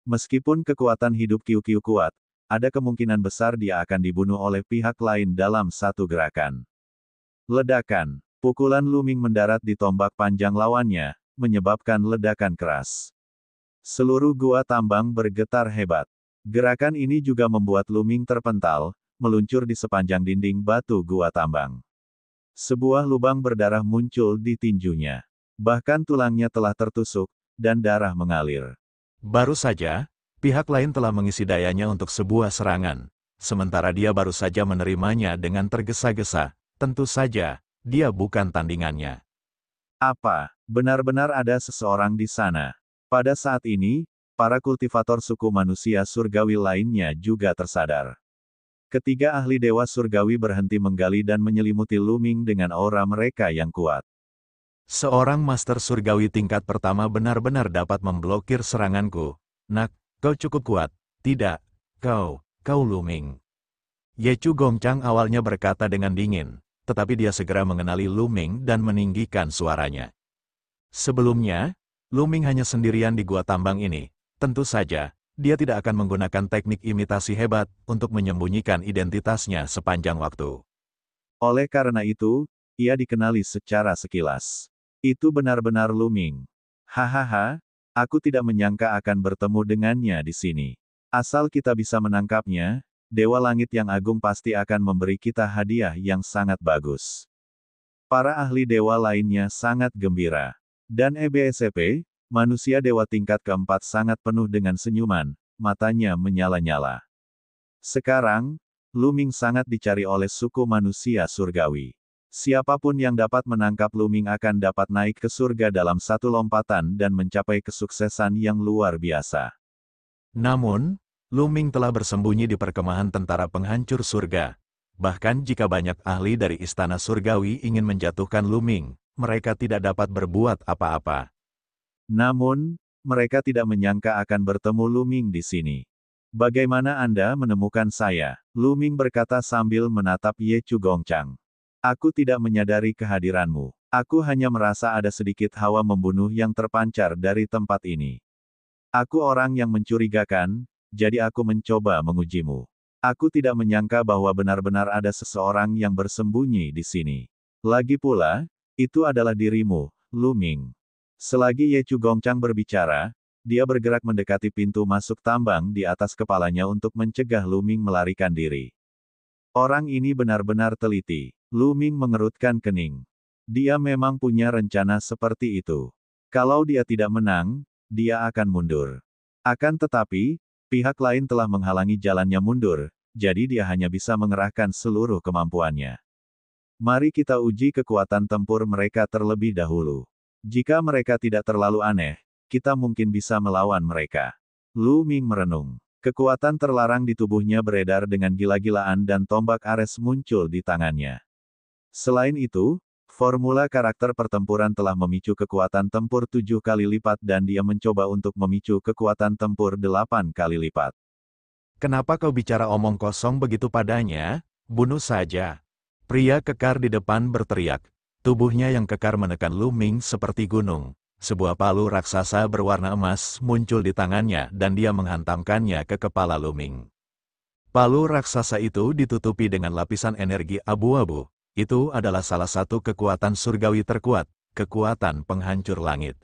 Meskipun kekuatan hidup Qiu Qiu kuat, ada kemungkinan besar dia akan dibunuh oleh pihak lain dalam satu gerakan. Ledakan. Pukulan Lu Ming mendarat di tombak panjang lawannya, menyebabkan ledakan keras. Seluruh gua tambang bergetar hebat. Gerakan ini juga membuat Lu Ming terpental, meluncur di sepanjang dinding batu gua tambang. Sebuah lubang berdarah muncul di tinjunya. Bahkan tulangnya telah tertusuk, dan darah mengalir. Baru saja, pihak lain telah mengisi dayanya untuk sebuah serangan. Sementara dia baru saja menerimanya dengan tergesa-gesa, tentu saja, dia bukan tandingannya. Apa, benar-benar ada seseorang di sana? Pada saat ini, para kultivator suku manusia surgawi lainnya juga tersadar. Ketiga ahli dewa surgawi berhenti menggali dan menyelimuti Lu Ming dengan aura mereka yang kuat. Seorang master surgawi tingkat pertama benar-benar dapat memblokir seranganku. Nak, kau cukup kuat. Tidak, kau Lu Ming. Ye Chu Gongchang awalnya berkata dengan dingin, tetapi dia segera mengenali Lu Ming dan meninggikan suaranya. Sebelumnya, Lu Ming hanya sendirian di gua tambang ini. Tentu saja, dia tidak akan menggunakan teknik imitasi hebat untuk menyembunyikan identitasnya sepanjang waktu. Oleh karena itu, ia dikenali secara sekilas. Itu benar-benar Lu Ming. Hahaha, aku tidak menyangka akan bertemu dengannya di sini. Asal kita bisa menangkapnya, Dewa Langit yang Agung pasti akan memberi kita hadiah yang sangat bagus. Para ahli dewa lainnya sangat gembira. Dan EBSCP, manusia dewa tingkat keempat sangat penuh dengan senyuman, matanya menyala-nyala. Sekarang, Lu Ming sangat dicari oleh suku manusia surgawi. Siapapun yang dapat menangkap Lu Ming akan dapat naik ke surga dalam satu lompatan dan mencapai kesuksesan yang luar biasa. Namun, Lu Ming telah bersembunyi di perkemahan tentara penghancur surga. Bahkan jika banyak ahli dari istana surgawi ingin menjatuhkan Lu Ming, mereka tidak dapat berbuat apa-apa. Namun, mereka tidak menyangka akan bertemu Lu Ming di sini. Bagaimana Anda menemukan saya? Lu Ming berkata sambil menatap Ye Chu Gongchang. Aku tidak menyadari kehadiranmu. Aku hanya merasa ada sedikit hawa membunuh yang terpancar dari tempat ini. Aku orang yang mencurigakan, jadi aku mencoba mengujimu. Aku tidak menyangka bahwa benar-benar ada seseorang yang bersembunyi di sini. Lagi pula, itu adalah dirimu, Lu Ming. Selagi Ye Chu Gongchang berbicara, dia bergerak mendekati pintu masuk tambang di atas kepalanya untuk mencegah Lu Ming melarikan diri. Orang ini benar-benar teliti. Lu Ming mengerutkan kening. Dia memang punya rencana seperti itu. Kalau dia tidak menang, dia akan mundur. Akan tetapi, pihak lain telah menghalangi jalannya mundur, jadi dia hanya bisa mengerahkan seluruh kemampuannya. Mari kita uji kekuatan tempur mereka terlebih dahulu. Jika mereka tidak terlalu aneh, kita mungkin bisa melawan mereka. Lu Ming merenung. Kekuatan terlarang di tubuhnya beredar dengan gila-gilaan dan tombak Ares muncul di tangannya. Selain itu, formula karakter pertempuran telah memicu kekuatan tempur 7 kali lipat dan dia mencoba untuk memicu kekuatan tempur 8 kali lipat. Kenapa kau bicara omong kosong begitu padanya? Bunuh saja. Pria kekar di depan berteriak. Tubuhnya yang kekar menekan Lu Ming seperti gunung. Sebuah palu raksasa berwarna emas muncul di tangannya dan dia menghantamkannya ke kepala Lu Ming. Palu raksasa itu ditutupi dengan lapisan energi abu-abu. Itu adalah salah satu kekuatan surgawi terkuat, kekuatan penghancur langit.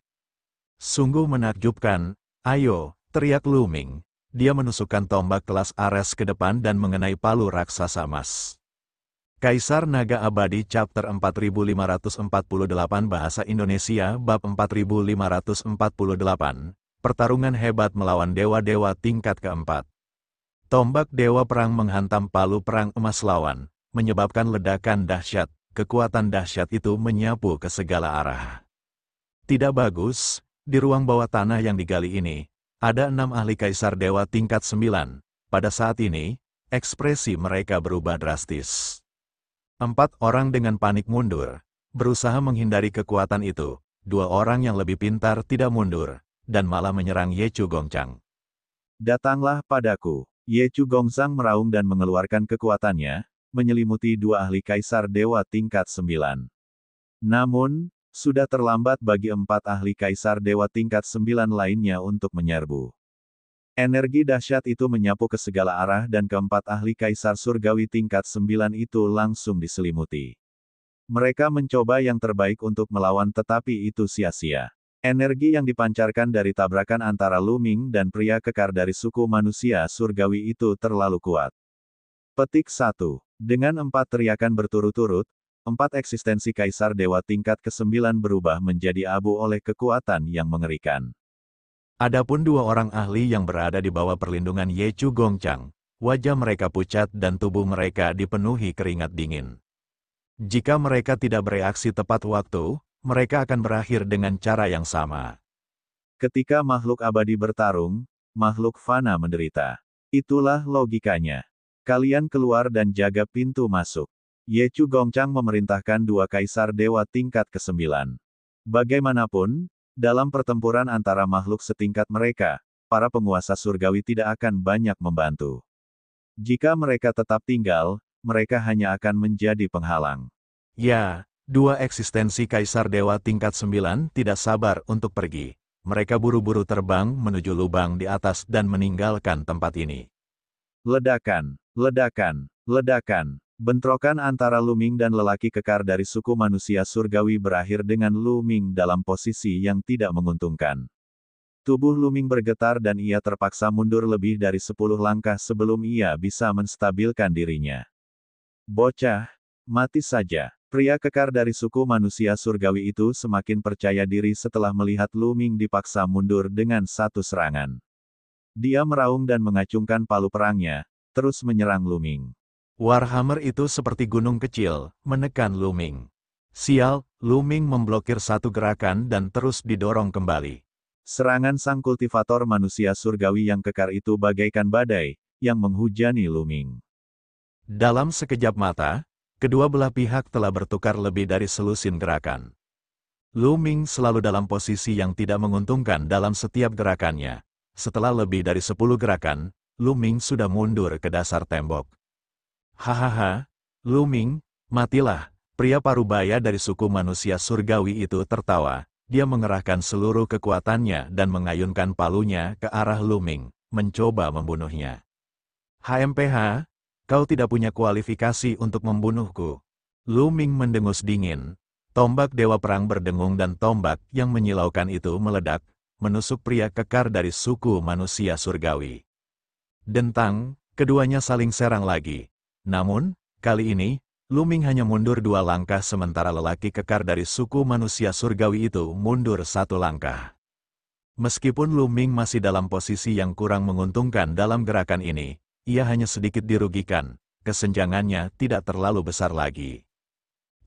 Sungguh menakjubkan. Ayo, teriak Lu Ming. Dia menusukkan tombak kelas Ares ke depan dan mengenai palu raksasa emas. Kaisar Naga Abadi Chapter 4548 Bahasa Indonesia Bab 4548 Pertarungan hebat melawan dewa-dewa tingkat keempat. Tombak dewa perang menghantam palu perang emas lawan, menyebabkan ledakan dahsyat. Kekuatan dahsyat itu menyapu ke segala arah. Tidak bagus, di ruang bawah tanah yang digali ini, ada 6 ahli kaisar dewa tingkat 9. Pada saat ini, ekspresi mereka berubah drastis. 4 orang dengan panik mundur, berusaha menghindari kekuatan itu. 2 orang yang lebih pintar tidak mundur, dan malah menyerang Ye Chu Gongchang. Datanglah padaku. Ye Chu Gongchang meraung dan mengeluarkan kekuatannya, menyelimuti 2 ahli kaisar dewa tingkat 9. Namun, sudah terlambat bagi 4 ahli kaisar dewa tingkat 9 lainnya untuk menyerbu. Energi dahsyat itu menyapu ke segala arah dan keempat ahli kaisar surgawi tingkat 9 itu langsung diselimuti. Mereka mencoba yang terbaik untuk melawan tetapi itu sia-sia. Energi yang dipancarkan dari tabrakan antara Lu Ming dan pria kekar dari suku manusia surgawi itu terlalu kuat. Petik 1. Dengan 4 teriakan berturut-turut, 4 eksistensi kaisar dewa tingkat ke-9 berubah menjadi abu oleh kekuatan yang mengerikan. Adapun 2 orang ahli yang berada di bawah perlindungan Ye Chu Gongchang, wajah mereka pucat dan tubuh mereka dipenuhi keringat dingin. Jika mereka tidak bereaksi tepat waktu, mereka akan berakhir dengan cara yang sama. Ketika makhluk abadi bertarung, makhluk fana menderita. Itulah logikanya. Kalian keluar dan jaga pintu masuk. Ye Chu Gongchang memerintahkan 2 kaisar dewa tingkat ke-9. Bagaimanapun, dalam pertempuran antara makhluk setingkat mereka, para penguasa surgawi tidak akan banyak membantu. Jika mereka tetap tinggal, mereka hanya akan menjadi penghalang. Ya, 2 eksistensi kaisar dewa tingkat 9 tidak sabar untuk pergi. Mereka buru-buru terbang menuju lubang di atas dan meninggalkan tempat ini. Ledakan, ledakan, ledakan. Bentrokan antara Lu Ming dan lelaki kekar dari suku manusia surgawi berakhir dengan Lu Ming dalam posisi yang tidak menguntungkan. Tubuh Lu Ming bergetar dan ia terpaksa mundur lebih dari 10 langkah sebelum ia bisa menstabilkan dirinya. Bocah, mati saja. Pria kekar dari suku manusia surgawi itu semakin percaya diri setelah melihat Lu Ming dipaksa mundur dengan satu serangan. Dia meraung dan mengacungkan palu perangnya, terus menyerang Lu Ming. Warhammer itu seperti gunung kecil, menekan Lu Ming. Sial, Lu Ming memblokir satu gerakan dan terus didorong kembali. Serangan sang kultivator manusia surgawi yang kekar itu bagaikan badai, yang menghujani Lu Ming. Dalam sekejap mata, kedua belah pihak telah bertukar lebih dari selusin gerakan. Lu Ming selalu dalam posisi yang tidak menguntungkan dalam setiap gerakannya. Setelah lebih dari 10 gerakan, Lu Ming sudah mundur ke dasar tembok. Hahaha, Lu Ming, matilah. Pria parubaya dari suku manusia surgawi itu tertawa. Dia mengerahkan seluruh kekuatannya dan mengayunkan palunya ke arah Lu Ming, mencoba membunuhnya. HMPH, kau tidak punya kualifikasi untuk membunuhku. Lu Ming mendengus dingin. Tombak Dewa Perang berdengung dan tombak yang menyilaukan itu meledak, menusuk pria kekar dari suku manusia surgawi. Dentang, keduanya saling serang lagi. Namun, kali ini, Lu Ming hanya mundur 2 langkah sementara lelaki kekar dari suku manusia surgawi itu mundur 1 langkah. Meskipun Lu Ming masih dalam posisi yang kurang menguntungkan dalam gerakan ini, ia hanya sedikit dirugikan, kesenjangannya tidak terlalu besar lagi.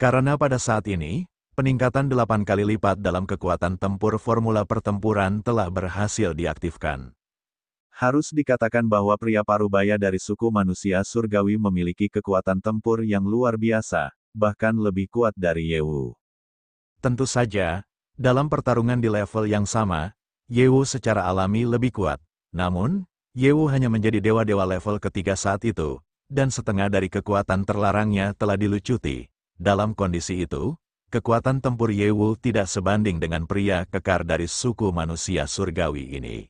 Karena pada saat ini, peningkatan 8 kali lipat dalam kekuatan tempur formula pertempuran telah berhasil diaktifkan. Harus dikatakan bahwa pria parubaya dari suku manusia surgawi memiliki kekuatan tempur yang luar biasa, bahkan lebih kuat dari Yewu. Tentu saja, dalam pertarungan di level yang sama, Yewu secara alami lebih kuat. Namun, Yewu hanya menjadi dewa-dewa level ketiga saat itu, dan setengah dari kekuatan terlarangnya telah dilucuti. Dalam kondisi itu, kekuatan tempur Yewu tidak sebanding dengan pria kekar dari suku manusia surgawi ini.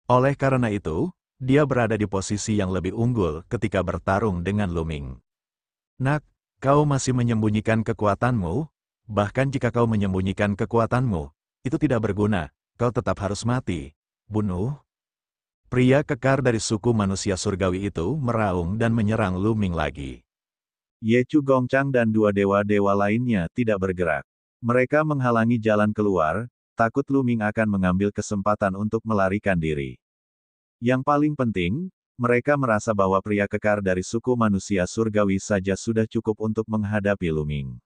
Oleh karena itu, dia berada di posisi yang lebih unggul ketika bertarung dengan Lu Ming. Nak, kau masih menyembunyikan kekuatanmu? Bahkan jika kau menyembunyikan kekuatanmu, itu tidak berguna, kau tetap harus mati. Bunuh. Pria kekar dari suku manusia surgawi itu meraung dan menyerang Lu Ming lagi. Ye Chu Gongchang dan 2 dewa-dewa lainnya tidak bergerak. Mereka menghalangi jalan keluar, takut Lu Ming akan mengambil kesempatan untuk melarikan diri. Yang paling penting, mereka merasa bahwa pria kekar dari suku manusia surgawi saja sudah cukup untuk menghadapi Lu Ming.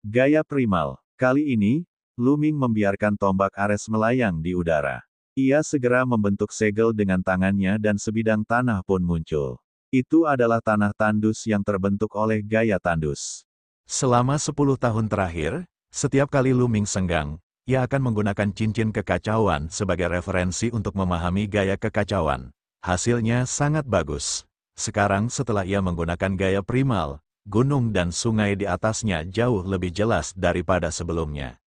Gaya primal. Kali ini, Lu Ming membiarkan tombak Ares melayang di udara. Ia segera membentuk segel dengan tangannya dan sebidang tanah pun muncul. Itu adalah tanah tandus yang terbentuk oleh gaya tandus. Selama 10 tahun terakhir, setiap kali Lu Ming senggang, ia akan menggunakan cincin kekacauan sebagai referensi untuk memahami gaya kekacauan. Hasilnya sangat bagus. Sekarang setelah ia menggunakan gaya primal, gunung dan sungai di atasnya jauh lebih jelas daripada sebelumnya.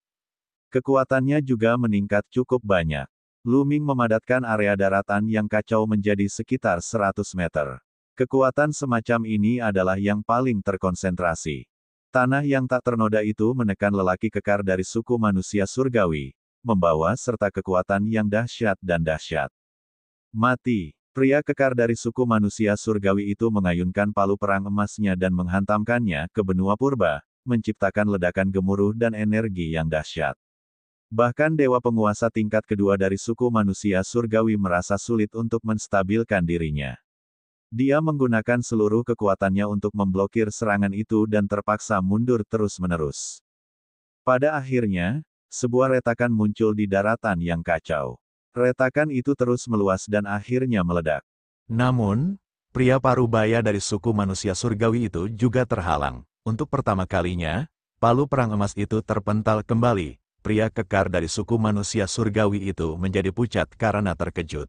Kekuatannya juga meningkat cukup banyak. Lu Ming memadatkan area daratan yang kacau menjadi sekitar 100 meter. Kekuatan semacam ini adalah yang paling terkonsentrasi. Tanah yang tak ternoda itu menekan lelaki kekar dari suku manusia surgawi, membawa serta kekuatan yang dahsyat dan dahsyat. Mati. Pria kekar dari suku manusia surgawi itu mengayunkan palu perang emasnya dan menghantamkannya ke benua purba, menciptakan ledakan gemuruh dan energi yang dahsyat. Bahkan dewa penguasa tingkat kedua dari suku manusia surgawi merasa sulit untuk menstabilkan dirinya. Dia menggunakan seluruh kekuatannya untuk memblokir serangan itu dan terpaksa mundur terus-menerus. Pada akhirnya, sebuah retakan muncul di daratan yang kacau. Retakan itu terus meluas dan akhirnya meledak. Namun, pria parubaya dari suku manusia surgawi itu juga terhalang. Untuk pertama kalinya, palu perang emas itu terpental kembali. Pria kekar dari suku manusia surgawi itu menjadi pucat karena terkejut.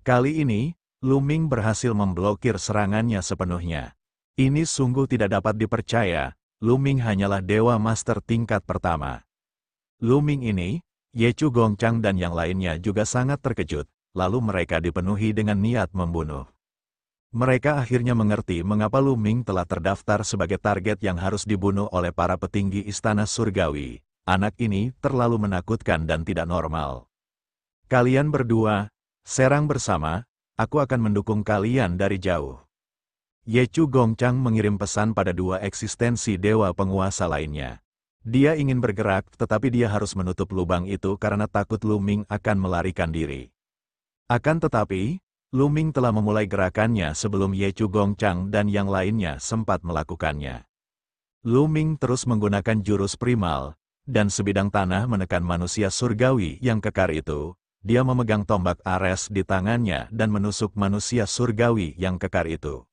Kali ini, Lu Ming berhasil memblokir serangannya sepenuhnya. Ini sungguh tidak dapat dipercaya, Lu Ming hanyalah dewa master tingkat pertama. Lu Ming ini, Ye Chu Gongchang dan yang lainnya juga sangat terkejut, lalu mereka dipenuhi dengan niat membunuh. Mereka akhirnya mengerti mengapa Lu Ming telah terdaftar sebagai target yang harus dibunuh oleh para petinggi istana surgawi. Anak ini terlalu menakutkan dan tidak normal. Kalian berdua, serang bersama. Aku akan mendukung kalian dari jauh. Ye Chu Gongchang mengirim pesan pada 2 eksistensi dewa penguasa lainnya. Dia ingin bergerak tetapi dia harus menutup lubang itu karena takut Lu Ming akan melarikan diri. Akan tetapi, Lu Ming telah memulai gerakannya sebelum Ye Chu Gongchang dan yang lainnya sempat melakukannya. Lu Ming terus menggunakan jurus primal, dan sebidang tanah menekan manusia surgawi yang kekar itu. Dia memegang tombak Ares di tangannya dan menusuk manusia surgawi yang kekar itu.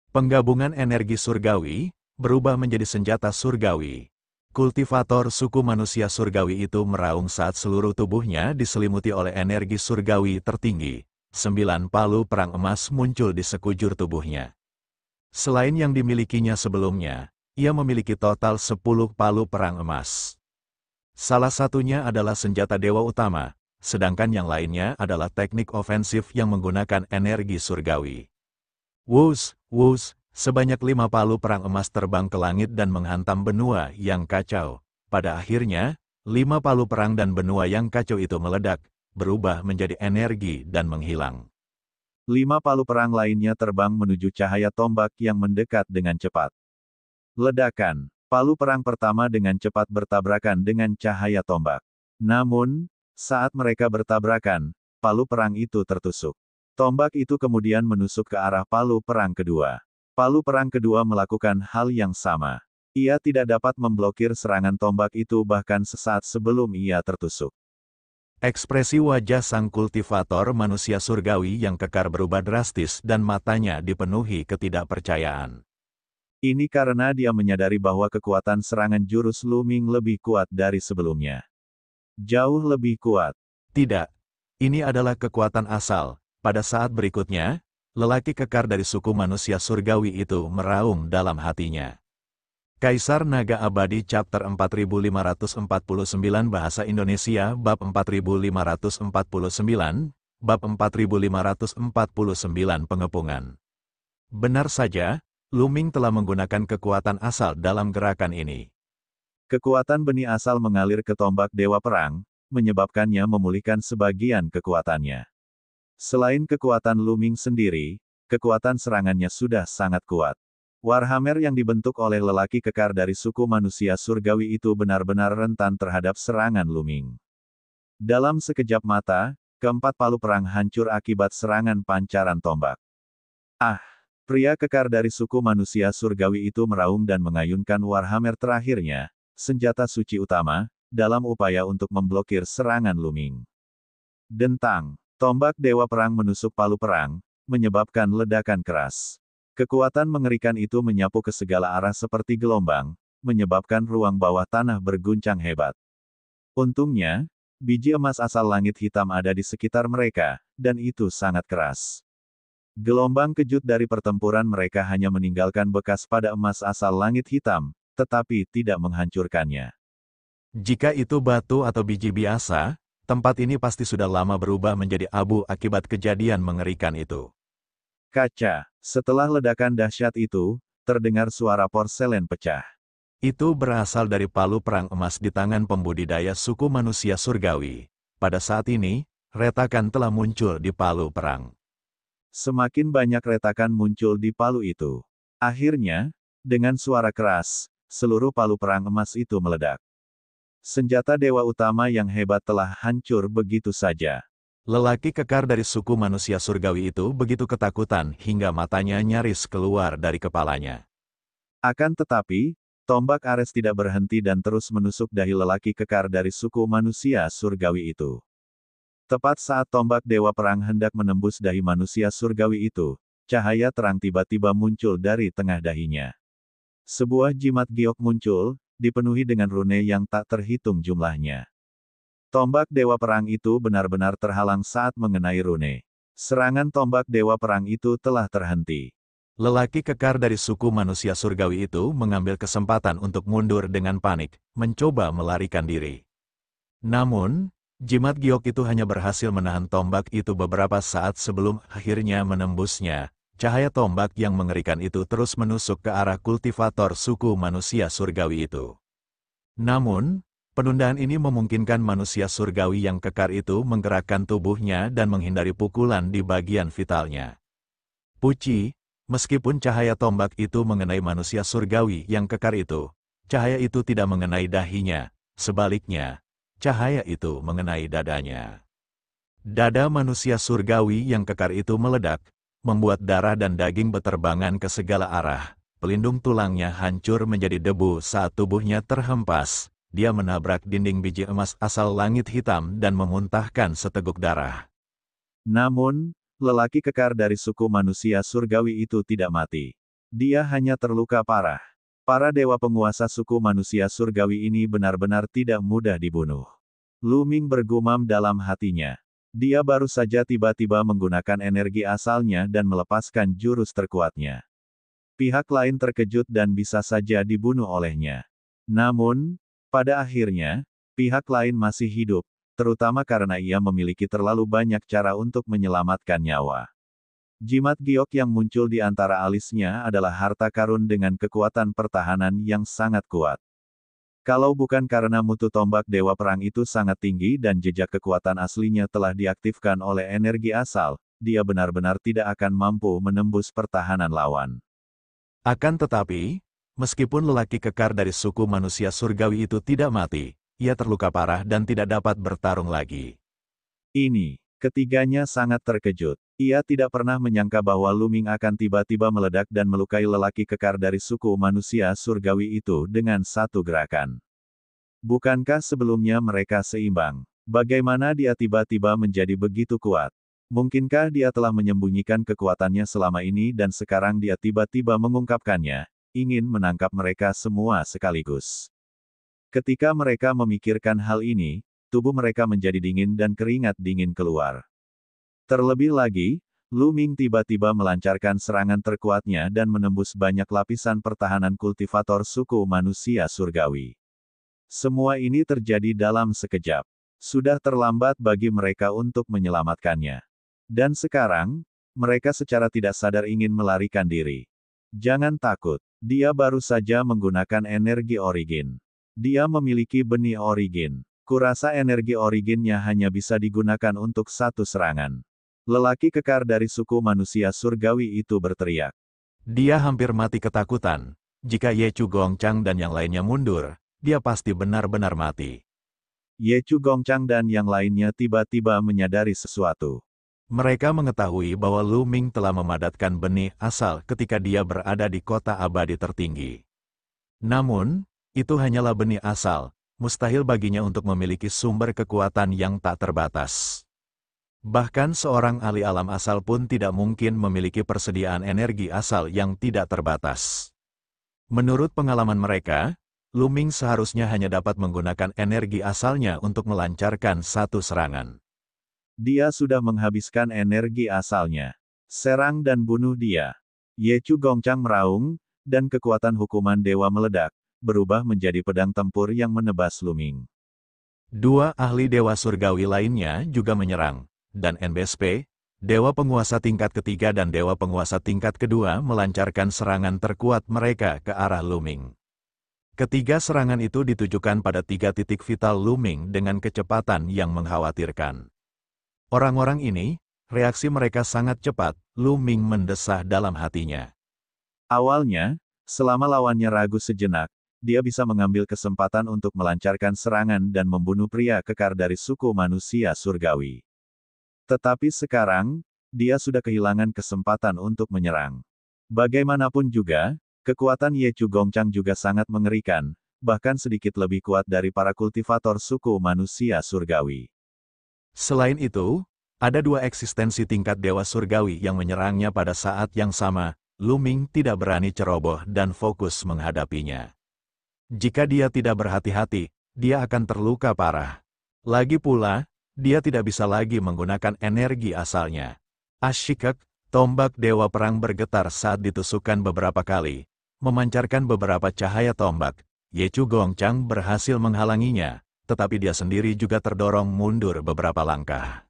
Penggabungan energi surgawi berubah menjadi senjata surgawi. Kultivator suku manusia surgawi itu meraung saat seluruh tubuhnya diselimuti oleh energi surgawi tertinggi. 9 palu perang emas muncul di sekujur tubuhnya. Selain yang dimilikinya sebelumnya, ia memiliki total 10 palu perang emas. Salah satunya adalah senjata dewa utama, sedangkan yang lainnya adalah teknik ofensif yang menggunakan energi surgawi. Wus, wus, sebanyak 5 palu perang emas terbang ke langit dan menghantam benua yang kacau. Pada akhirnya, 5 palu perang dan benua yang kacau itu meledak, berubah menjadi energi dan menghilang. 5 palu perang lainnya terbang menuju cahaya tombak yang mendekat dengan cepat. Ledakan. Palu perang pertama dengan cepat bertabrakan dengan cahaya tombak. Namun, saat mereka bertabrakan, palu perang itu tertusuk. Tombak itu kemudian menusuk ke arah palu perang kedua. Palu perang kedua melakukan hal yang sama. Ia tidak dapat memblokir serangan tombak itu bahkan sesaat sebelum ia tertusuk. Ekspresi wajah sang kultivator manusia surgawi yang kekar berubah drastis dan matanya dipenuhi ketidakpercayaan. Ini karena dia menyadari bahwa kekuatan serangan jurus Luming lebih kuat dari sebelumnya. Jauh lebih kuat. Tidak. Ini adalah kekuatan asal. Pada saat berikutnya, lelaki kekar dari suku manusia surgawi itu meraung dalam hatinya. Kaisar Naga Abadi Chapter 4549 Bahasa Indonesia Bab 4549, Bab 4549 Pengepungan. Benar saja, Luming telah menggunakan kekuatan asal dalam gerakan ini. Kekuatan benih asal mengalir ke tombak Dewa Perang, menyebabkannya memulihkan sebagian kekuatannya. Selain kekuatan Luming sendiri, kekuatan serangannya sudah sangat kuat. Warhammer yang dibentuk oleh lelaki kekar dari suku manusia surgawi itu benar-benar rentan terhadap serangan Luming. Dalam sekejap mata, keempat palu perang hancur akibat serangan pancaran tombak. Ah! Pria kekar dari suku manusia surgawi itu meraung dan mengayunkan Warhammer terakhirnya, senjata suci utama, dalam upaya untuk memblokir serangan Luming. Dentang! Tombak Dewa Perang menusuk palu perang, menyebabkan ledakan keras. Kekuatan mengerikan itu menyapu ke segala arah seperti gelombang, menyebabkan ruang bawah tanah berguncang hebat. Untungnya, biji emas asal langit hitam ada di sekitar mereka, dan itu sangat keras. Gelombang kejut dari pertempuran mereka hanya meninggalkan bekas pada emas asal langit hitam, tetapi tidak menghancurkannya. Jika itu batu atau biji biasa, tempat ini pasti sudah lama berubah menjadi abu akibat kejadian mengerikan itu. Kaca. Setelah ledakan dahsyat itu, terdengar suara porselen pecah. Itu berasal dari palu perang emas di tangan pembudidaya suku manusia surgawi. Pada saat ini, retakan telah muncul di palu perang. Semakin banyak retakan muncul di palu itu. Akhirnya, dengan suara keras, seluruh palu perang emas itu meledak. Senjata dewa utama yang hebat telah hancur begitu saja. Lelaki kekar dari suku manusia surgawi itu begitu ketakutan hingga matanya nyaris keluar dari kepalanya. Akan tetapi, tombak Ares tidak berhenti dan terus menusuk dahi lelaki kekar dari suku manusia surgawi itu. Tepat saat tombak Dewa Perang hendak menembus dahi manusia surgawi itu, cahaya terang tiba-tiba muncul dari tengah dahinya. Sebuah jimat giok muncul, dipenuhi dengan rune yang tak terhitung jumlahnya. Tombak Dewa Perang itu benar-benar terhalang saat mengenai rune. Serangan tombak Dewa Perang itu telah terhenti. Lelaki kekar dari suku manusia surgawi itu mengambil kesempatan untuk mundur dengan panik, mencoba melarikan diri. Namun, jimat giok itu hanya berhasil menahan tombak itu beberapa saat sebelum akhirnya menembusnya. Cahaya tombak yang mengerikan itu terus menusuk ke arah kultivator suku manusia surgawi itu. Namun, penundaan ini memungkinkan manusia surgawi yang kekar itu menggerakkan tubuhnya dan menghindari pukulan di bagian vitalnya. Puci, meskipun cahaya tombak itu mengenai manusia surgawi yang kekar itu, cahaya itu tidak mengenai dahinya, sebaliknya, cahaya itu mengenai dadanya. Dada manusia surgawi yang kekar itu meledak, membuat darah dan daging beterbangan ke segala arah. Pelindung tulangnya hancur menjadi debu saat tubuhnya terhempas. Dia menabrak dinding biji emas asal langit hitam dan memuntahkan seteguk darah. Namun, lelaki kekar dari suku manusia surgawi itu tidak mati. Dia hanya terluka parah. Para dewa penguasa suku manusia surgawi ini benar-benar tidak mudah dibunuh. Lu Ming bergumam dalam hatinya. Dia baru saja tiba-tiba menggunakan energi asalnya dan melepaskan jurus terkuatnya. Pihak lain terkejut dan bisa saja dibunuh olehnya. Namun, pada akhirnya, pihak lain masih hidup, terutama karena ia memiliki terlalu banyak cara untuk menyelamatkan nyawa. Jimat giok yang muncul di antara alisnya adalah harta karun dengan kekuatan pertahanan yang sangat kuat. Kalau bukan karena mutu tombak dewa perang itu sangat tinggi dan jejak kekuatan aslinya telah diaktifkan oleh energi asal, dia benar-benar tidak akan mampu menembus pertahanan lawan. Akan tetapi, meskipun lelaki kekar dari suku manusia surgawi itu tidak mati, ia terluka parah dan tidak dapat bertarung lagi. Ini, ketiganya sangat terkejut. Ia tidak pernah menyangka bahwa Lu Ming akan tiba-tiba meledak dan melukai lelaki kekar dari suku manusia surgawi itu dengan satu gerakan. Bukankah sebelumnya mereka seimbang? Bagaimana dia tiba-tiba menjadi begitu kuat? Mungkinkah dia telah menyembunyikan kekuatannya selama ini dan sekarang dia tiba-tiba mengungkapkannya, ingin menangkap mereka semua sekaligus? Ketika mereka memikirkan hal ini, tubuh mereka menjadi dingin dan keringat dingin keluar. Terlebih lagi, Lu Ming tiba-tiba melancarkan serangan terkuatnya dan menembus banyak lapisan pertahanan kultivator suku manusia surgawi. Semua ini terjadi dalam sekejap. Sudah terlambat bagi mereka untuk menyelamatkannya. Dan sekarang, mereka secara tidak sadar ingin melarikan diri. Jangan takut, dia baru saja menggunakan energi origin. Dia memiliki benih origin. Kurasa energi originnya hanya bisa digunakan untuk satu serangan. Lelaki kekar dari suku manusia surgawi itu berteriak. Dia hampir mati ketakutan. Jika Ye Chu Gongchang dan yang lainnya mundur, dia pasti benar-benar mati. Ye Chu Gongchang dan yang lainnya tiba-tiba menyadari sesuatu. Mereka mengetahui bahwa Lu Ming telah memadatkan benih asal ketika dia berada di kota abadi tertinggi. Namun, itu hanyalah benih asal, mustahil baginya untuk memiliki sumber kekuatan yang tak terbatas. Bahkan seorang ahli alam asal pun tidak mungkin memiliki persediaan energi asal yang tidak terbatas. Menurut pengalaman mereka, Lu Ming seharusnya hanya dapat menggunakan energi asalnya untuk melancarkan satu serangan. Dia sudah menghabiskan energi asalnya. Serang dan bunuh dia. Ye Chu Gongchang meraung, dan kekuatan hukuman dewa meledak, berubah menjadi pedang tempur yang menebas Lu Ming. Dua ahli dewa surgawi lainnya juga menyerang. Dan NBSP, Dewa Penguasa tingkat ketiga dan Dewa Penguasa tingkat kedua melancarkan serangan terkuat mereka ke arah Lu Ming. Ketiga serangan itu ditujukan pada 3 titik vital Lu Ming dengan kecepatan yang mengkhawatirkan. Orang-orang ini, reaksi mereka sangat cepat, Lu Ming mendesah dalam hatinya. Awalnya, selama lawannya ragu sejenak, dia bisa mengambil kesempatan untuk melancarkan serangan dan membunuh pria kekar dari suku manusia surgawi. Tetapi sekarang, dia sudah kehilangan kesempatan untuk menyerang. Bagaimanapun juga, kekuatan Ye Chu Gongchang juga sangat mengerikan, bahkan sedikit lebih kuat dari para kultivator suku manusia surgawi. Selain itu, ada 2 eksistensi tingkat dewa surgawi yang menyerangnya pada saat yang sama. Lu Ming tidak berani ceroboh dan fokus menghadapinya. Jika dia tidak berhati-hati, dia akan terluka parah. Lagi pula, dia tidak bisa lagi menggunakan energi asalnya. Ashikek, tombak dewa perang bergetar saat ditusukkan beberapa kali, memancarkan beberapa cahaya tombak. Ye Chu Gongchang berhasil menghalanginya, tetapi dia sendiri juga terdorong mundur beberapa langkah.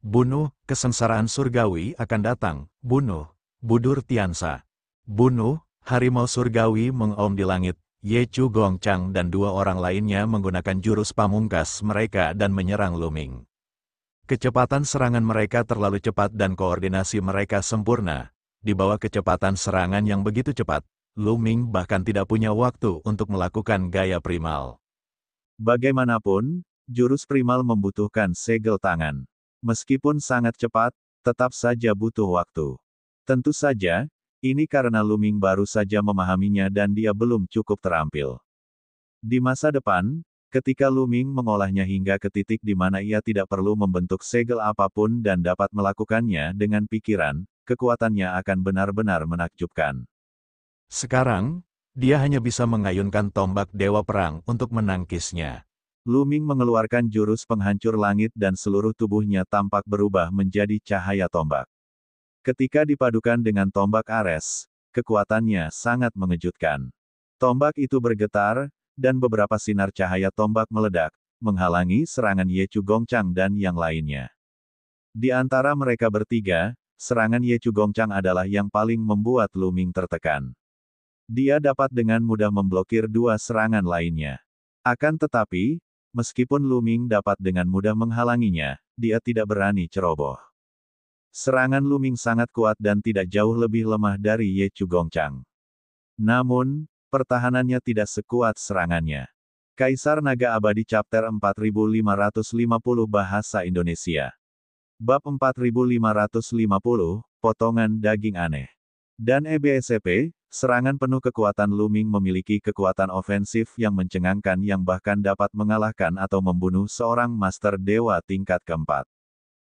Bunuh, kesengsaraan surgawi akan datang. Bunuh, budur Tiansa. Bunuh, harimau surgawi mengaum di langit. Ye Chu Gongchang dan 2 orang lainnya menggunakan jurus pamungkas mereka dan menyerang Lu Ming. Kecepatan serangan mereka terlalu cepat dan koordinasi mereka sempurna. Di bawah kecepatan serangan yang begitu cepat, Lu Ming bahkan tidak punya waktu untuk melakukan gaya primal. Bagaimanapun, jurus primal membutuhkan segel tangan. Meskipun sangat cepat, tetap saja butuh waktu. Tentu saja, ini karena Lu Ming baru saja memahaminya dan dia belum cukup terampil. Di masa depan, ketika Lu Ming mengolahnya hingga ke titik di mana ia tidak perlu membentuk segel apapun dan dapat melakukannya dengan pikiran, kekuatannya akan benar-benar menakjubkan. Sekarang, Dia hanya bisa mengayunkan tombak Dewa Perang untuk menangkisnya. Lu Ming mengeluarkan jurus penghancur langit dan seluruh tubuhnya tampak berubah menjadi cahaya tombak. Ketika dipadukan dengan tombak Ares, kekuatannya sangat mengejutkan. Tombak itu bergetar, dan beberapa sinar cahaya tombak meledak, menghalangi serangan Ye Chu Gongchang dan yang lainnya. Di antara mereka bertiga, serangan Ye Chu Gongchang adalah yang paling membuat Lu Ming tertekan. Dia dapat dengan mudah memblokir dua serangan lainnya. Akan tetapi, meskipun Lu Ming dapat dengan mudah menghalanginya, dia tidak berani ceroboh. Serangan Lu Ming sangat kuat dan tidak jauh lebih lemah dari Ye Chu Gongchang. Namun, pertahanannya tidak sekuat serangannya. Kaisar Naga Abadi Chapter 4550 Bahasa Indonesia. Bab 4550, Potongan Daging Aneh. Dan EBSP, serangan penuh kekuatan Lu Ming memiliki kekuatan ofensif yang mencengangkan yang bahkan dapat mengalahkan atau membunuh seorang Master Dewa tingkat keempat.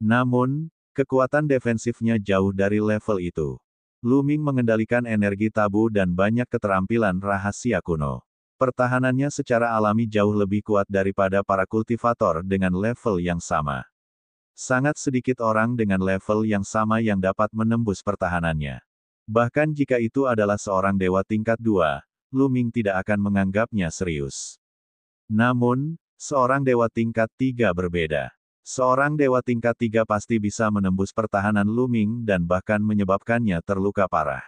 Namun, kekuatan defensifnya jauh dari level itu. Lu Ming mengendalikan energi tabu dan banyak keterampilan rahasia kuno. Pertahanannya secara alami jauh lebih kuat daripada para kultivator dengan level yang sama. Sangat sedikit orang dengan level yang sama yang dapat menembus pertahanannya. Bahkan jika itu adalah seorang dewa tingkat 2, Lu Ming tidak akan menganggapnya serius. Namun, seorang dewa tingkat 3 berbeda. Seorang dewa tingkat 3 pasti bisa menembus pertahanan Lu Ming dan bahkan menyebabkannya terluka parah.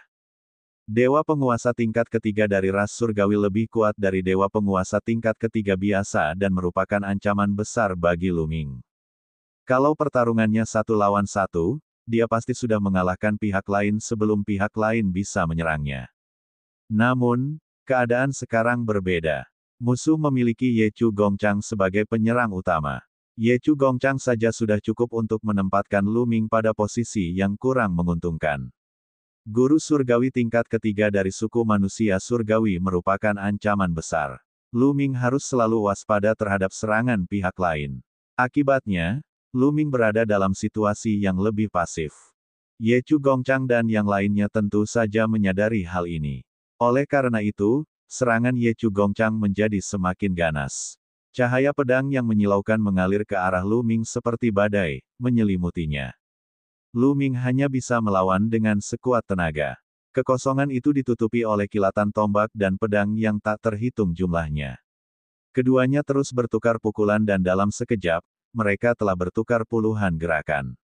Dewa penguasa tingkat ketiga dari ras surgawi lebih kuat dari dewa penguasa tingkat ketiga biasa dan merupakan ancaman besar bagi Lu Ming. Kalau pertarungannya 1 lawan 1, dia pasti sudah mengalahkan pihak lain sebelum pihak lain bisa menyerangnya. Namun, keadaan sekarang berbeda. Musuh memiliki Ye Chu Gongchang sebagai penyerang utama. Ye Chu Gongchang saja sudah cukup untuk menempatkan Lu Ming pada posisi yang kurang menguntungkan. Guru surgawi tingkat ketiga dari suku manusia surgawi merupakan ancaman besar. Lu Ming harus selalu waspada terhadap serangan pihak lain. Akibatnya, Lu Ming berada dalam situasi yang lebih pasif. Ye Chu Gongchang dan yang lainnya tentu saja menyadari hal ini. Oleh karena itu, serangan Ye Chu Gongchang menjadi semakin ganas. Cahaya pedang yang menyilaukan mengalir ke arah Lu Ming seperti badai, menyelimutinya. Lu Ming hanya bisa melawan dengan sekuat tenaga. Kekosongan itu ditutupi oleh kilatan tombak dan pedang yang tak terhitung jumlahnya. Keduanya terus bertukar pukulan dan dalam sekejap, mereka telah bertukar puluhan gerakan.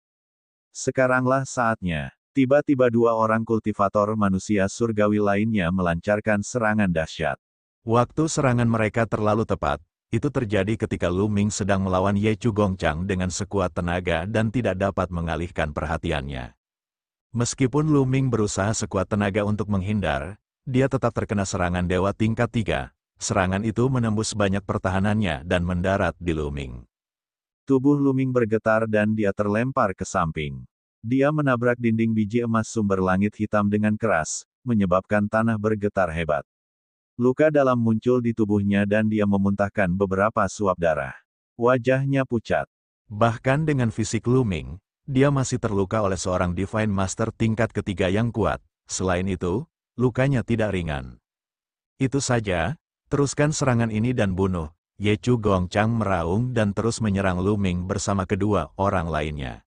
Sekaranglah saatnya. Tiba-tiba dua orang kultivator manusia surgawi lainnya melancarkan serangan dahsyat. Waktu serangan mereka terlalu tepat. Itu terjadi ketika Lu Ming sedang melawan Ye Chu Gongchang dengan sekuat tenaga dan tidak dapat mengalihkan perhatiannya. Meskipun Lu Ming berusaha sekuat tenaga untuk menghindar, dia tetap terkena serangan dewa tingkat 3. Serangan itu menembus banyak pertahanannya dan mendarat di Lu Ming. Tubuh Lu Ming bergetar dan dia terlempar ke samping. Dia menabrak dinding biji emas sumber langit hitam dengan keras, menyebabkan tanah bergetar hebat. Luka dalam muncul di tubuhnya dan dia memuntahkan beberapa suap darah. Wajahnya pucat. Bahkan dengan fisik Lu Ming, dia masih terluka oleh seorang Divine Master tingkat ketiga yang kuat. Selain itu, lukanya tidak ringan. Itu saja, teruskan serangan ini dan bunuh. Ye Chu Gongchang meraung dan terus menyerang Lu Ming bersama kedua orang lainnya.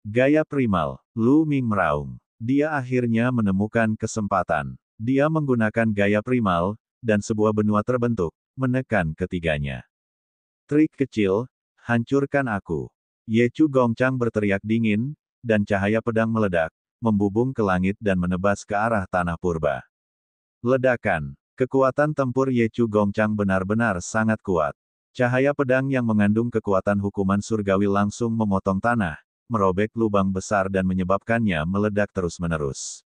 Gaya primal, Lu Ming meraung. Dia akhirnya menemukan kesempatan. Dia menggunakan gaya primal, dan sebuah benua terbentuk, menekan ketiganya. Trik kecil, hancurkan aku. Ye Chu Gongchang berteriak dingin, dan cahaya pedang meledak, membubung ke langit dan menebas ke arah tanah purba. Ledakan. Kekuatan tempur Ye Chu Gongchang benar-benar sangat kuat. Cahaya pedang yang mengandung kekuatan hukuman surgawi langsung memotong tanah, merobek lubang besar dan menyebabkannya meledak terus-menerus.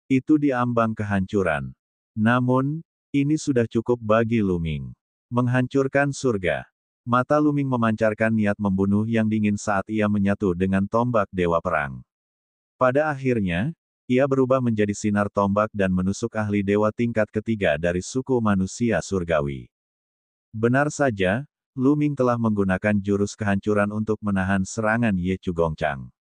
Itu di ambang kehancuran. Namun, ini sudah cukup bagi Lu Ming. Menghancurkan surga. Mata Lu Ming memancarkan niat membunuh yang dingin saat ia menyatu dengan tombak Dewa Perang. Pada akhirnya, ia berubah menjadi sinar tombak dan menusuk ahli dewa tingkat ketiga dari suku manusia surgawi. Benar saja, Lu Ming telah menggunakan jurus kehancuran untuk menahan serangan Ye Chu Gongchang.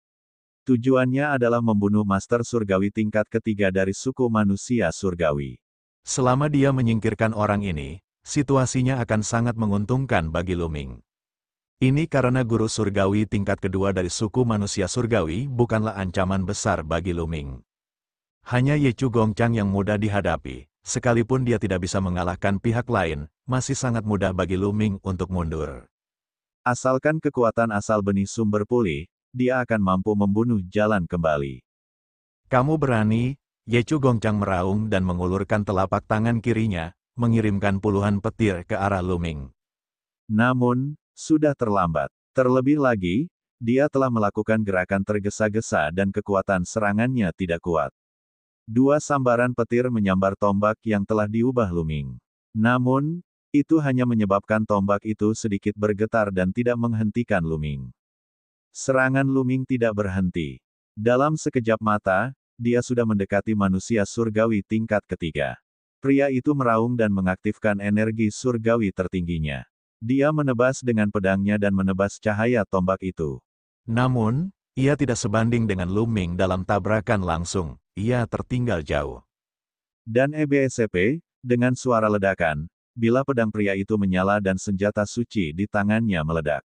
Tujuannya adalah membunuh master surgawi tingkat ketiga dari suku manusia surgawi. Selama dia menyingkirkan orang ini, situasinya akan sangat menguntungkan bagi Lu Ming. Ini karena guru surgawi tingkat kedua dari suku manusia surgawi bukanlah ancaman besar bagi Lu Ming. Hanya Ye Chu Gongchang yang mudah dihadapi, sekalipun dia tidak bisa mengalahkan pihak lain, masih sangat mudah bagi Lu Ming untuk mundur. Asalkan kekuatan asal benih sumber pulih, dia akan mampu membunuh jalan kembali. Kamu berani? Ye Chu Gongchang meraung dan mengulurkan telapak tangan kirinya, mengirimkan puluhan petir ke arah Lu Ming. Namun, sudah terlambat. Terlebih lagi, dia telah melakukan gerakan tergesa-gesa dan kekuatan serangannya tidak kuat. Dua sambaran petir menyambar tombak yang telah diubah Lu Ming. Namun, itu hanya menyebabkan tombak itu sedikit bergetar dan tidak menghentikan Lu Ming. Serangan Lu Ming tidak berhenti. Dalam sekejap mata, dia sudah mendekati manusia surgawi tingkat ketiga. Pria itu meraung dan mengaktifkan energi surgawi tertingginya. Dia menebas dengan pedangnya dan menebas cahaya tombak itu. Namun, ia tidak sebanding dengan Lu Ming dalam tabrakan langsung, ia tertinggal jauh. Dan EBSCP, dengan suara ledakan, bila pedang pria itu menyala dan senjata suci di tangannya meledak.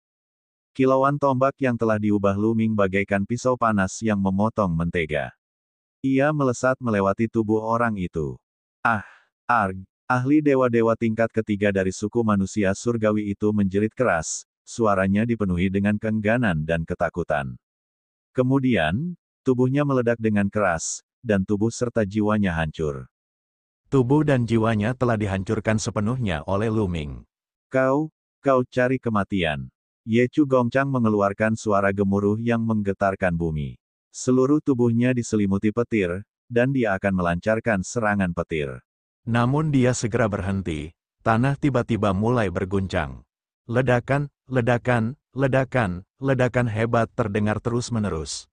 Kilauan tombak yang telah diubah Lu Ming bagaikan pisau panas yang memotong mentega. Ia melesat melewati tubuh orang itu. Arg! Ahli dewa-dewa tingkat ketiga dari suku manusia surgawi itu menjerit keras, suaranya dipenuhi dengan keengganan dan ketakutan. Kemudian, tubuhnya meledak dengan keras, dan tubuh serta jiwanya hancur. Tubuh dan jiwanya telah dihancurkan sepenuhnya oleh Lu Ming. Kau cari kematian. Ye Chu Gongchang mengeluarkan suara gemuruh yang menggetarkan bumi. Seluruh tubuhnya diselimuti petir, dan dia akan melancarkan serangan petir. Namun dia segera berhenti, tanah tiba-tiba mulai berguncang. Ledakan, ledakan, ledakan, ledakan hebat terdengar terus-menerus.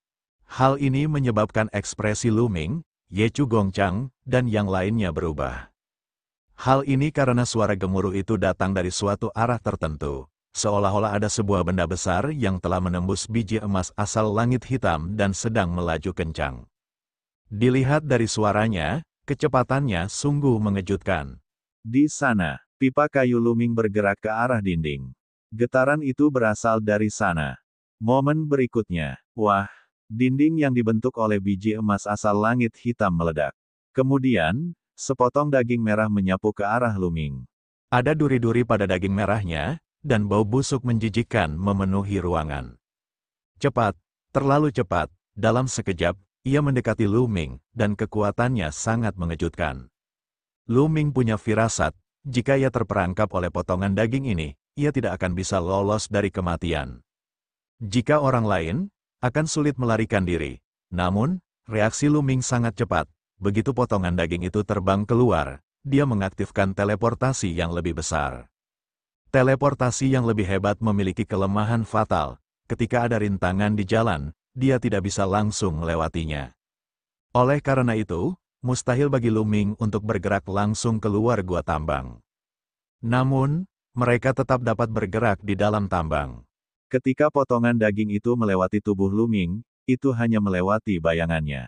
Hal ini menyebabkan ekspresi Lu Ming, Ye Chu Gongchang, dan yang lainnya berubah. Hal ini karena suara gemuruh itu datang dari suatu arah tertentu. Seolah-olah ada sebuah benda besar yang telah menembus biji emas asal langit hitam dan sedang melaju kencang. Dilihat dari suaranya, kecepatannya sungguh mengejutkan. Di sana, pipa kayu Lu Ming bergerak ke arah dinding. Getaran itu berasal dari sana. Momen berikutnya, wah, dinding yang dibentuk oleh biji emas asal langit hitam meledak. Kemudian, sepotong daging merah menyapu ke arah Lu Ming. Ada duri-duri pada daging merahnya, dan bau busuk menjijikkan memenuhi ruangan. Cepat, terlalu cepat, dalam sekejap, ia mendekati Lu Ming, dan kekuatannya sangat mengejutkan. Lu Ming punya firasat, jika ia terperangkap oleh potongan daging ini, ia tidak akan bisa lolos dari kematian. Jika orang lain, akan sulit melarikan diri. Namun, reaksi Lu Ming sangat cepat. Begitu potongan daging itu terbang keluar, dia mengaktifkan teleportasi yang lebih besar. Teleportasi yang lebih hebat memiliki kelemahan fatal. Ketika ada rintangan di jalan, dia tidak bisa langsung melewatinya. Oleh karena itu, mustahil bagi Lu Ming untuk bergerak langsung keluar gua tambang. Namun, mereka tetap dapat bergerak di dalam tambang. Ketika potongan daging itu melewati tubuh Lu Ming, itu hanya melewati bayangannya.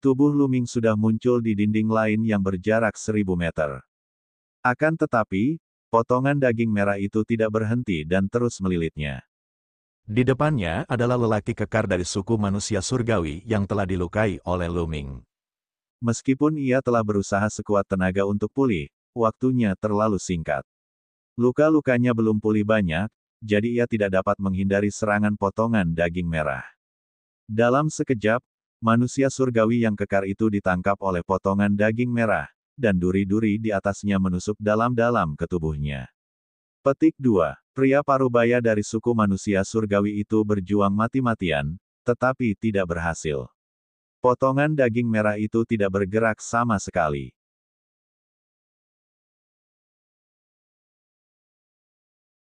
Tubuh Lu Ming sudah muncul di dinding lain yang berjarak 1000 meter. Akan tetapi, potongan daging merah itu tidak berhenti dan terus melilitnya. Di depannya adalah lelaki kekar dari suku manusia surgawi yang telah dilukai oleh Lu Ming. Meskipun ia telah berusaha sekuat tenaga untuk pulih, waktunya terlalu singkat. Luka-lukanya belum pulih banyak, jadi ia tidak dapat menghindari serangan potongan daging merah. Dalam sekejap, manusia surgawi yang kekar itu ditangkap oleh potongan daging merah, dan duri-duri di atasnya menusuk dalam-dalam ke tubuhnya. Petik 2. Pria parubaya dari suku manusia surgawi itu berjuang mati-matian, tetapi tidak berhasil. Potongan daging merah itu tidak bergerak sama sekali.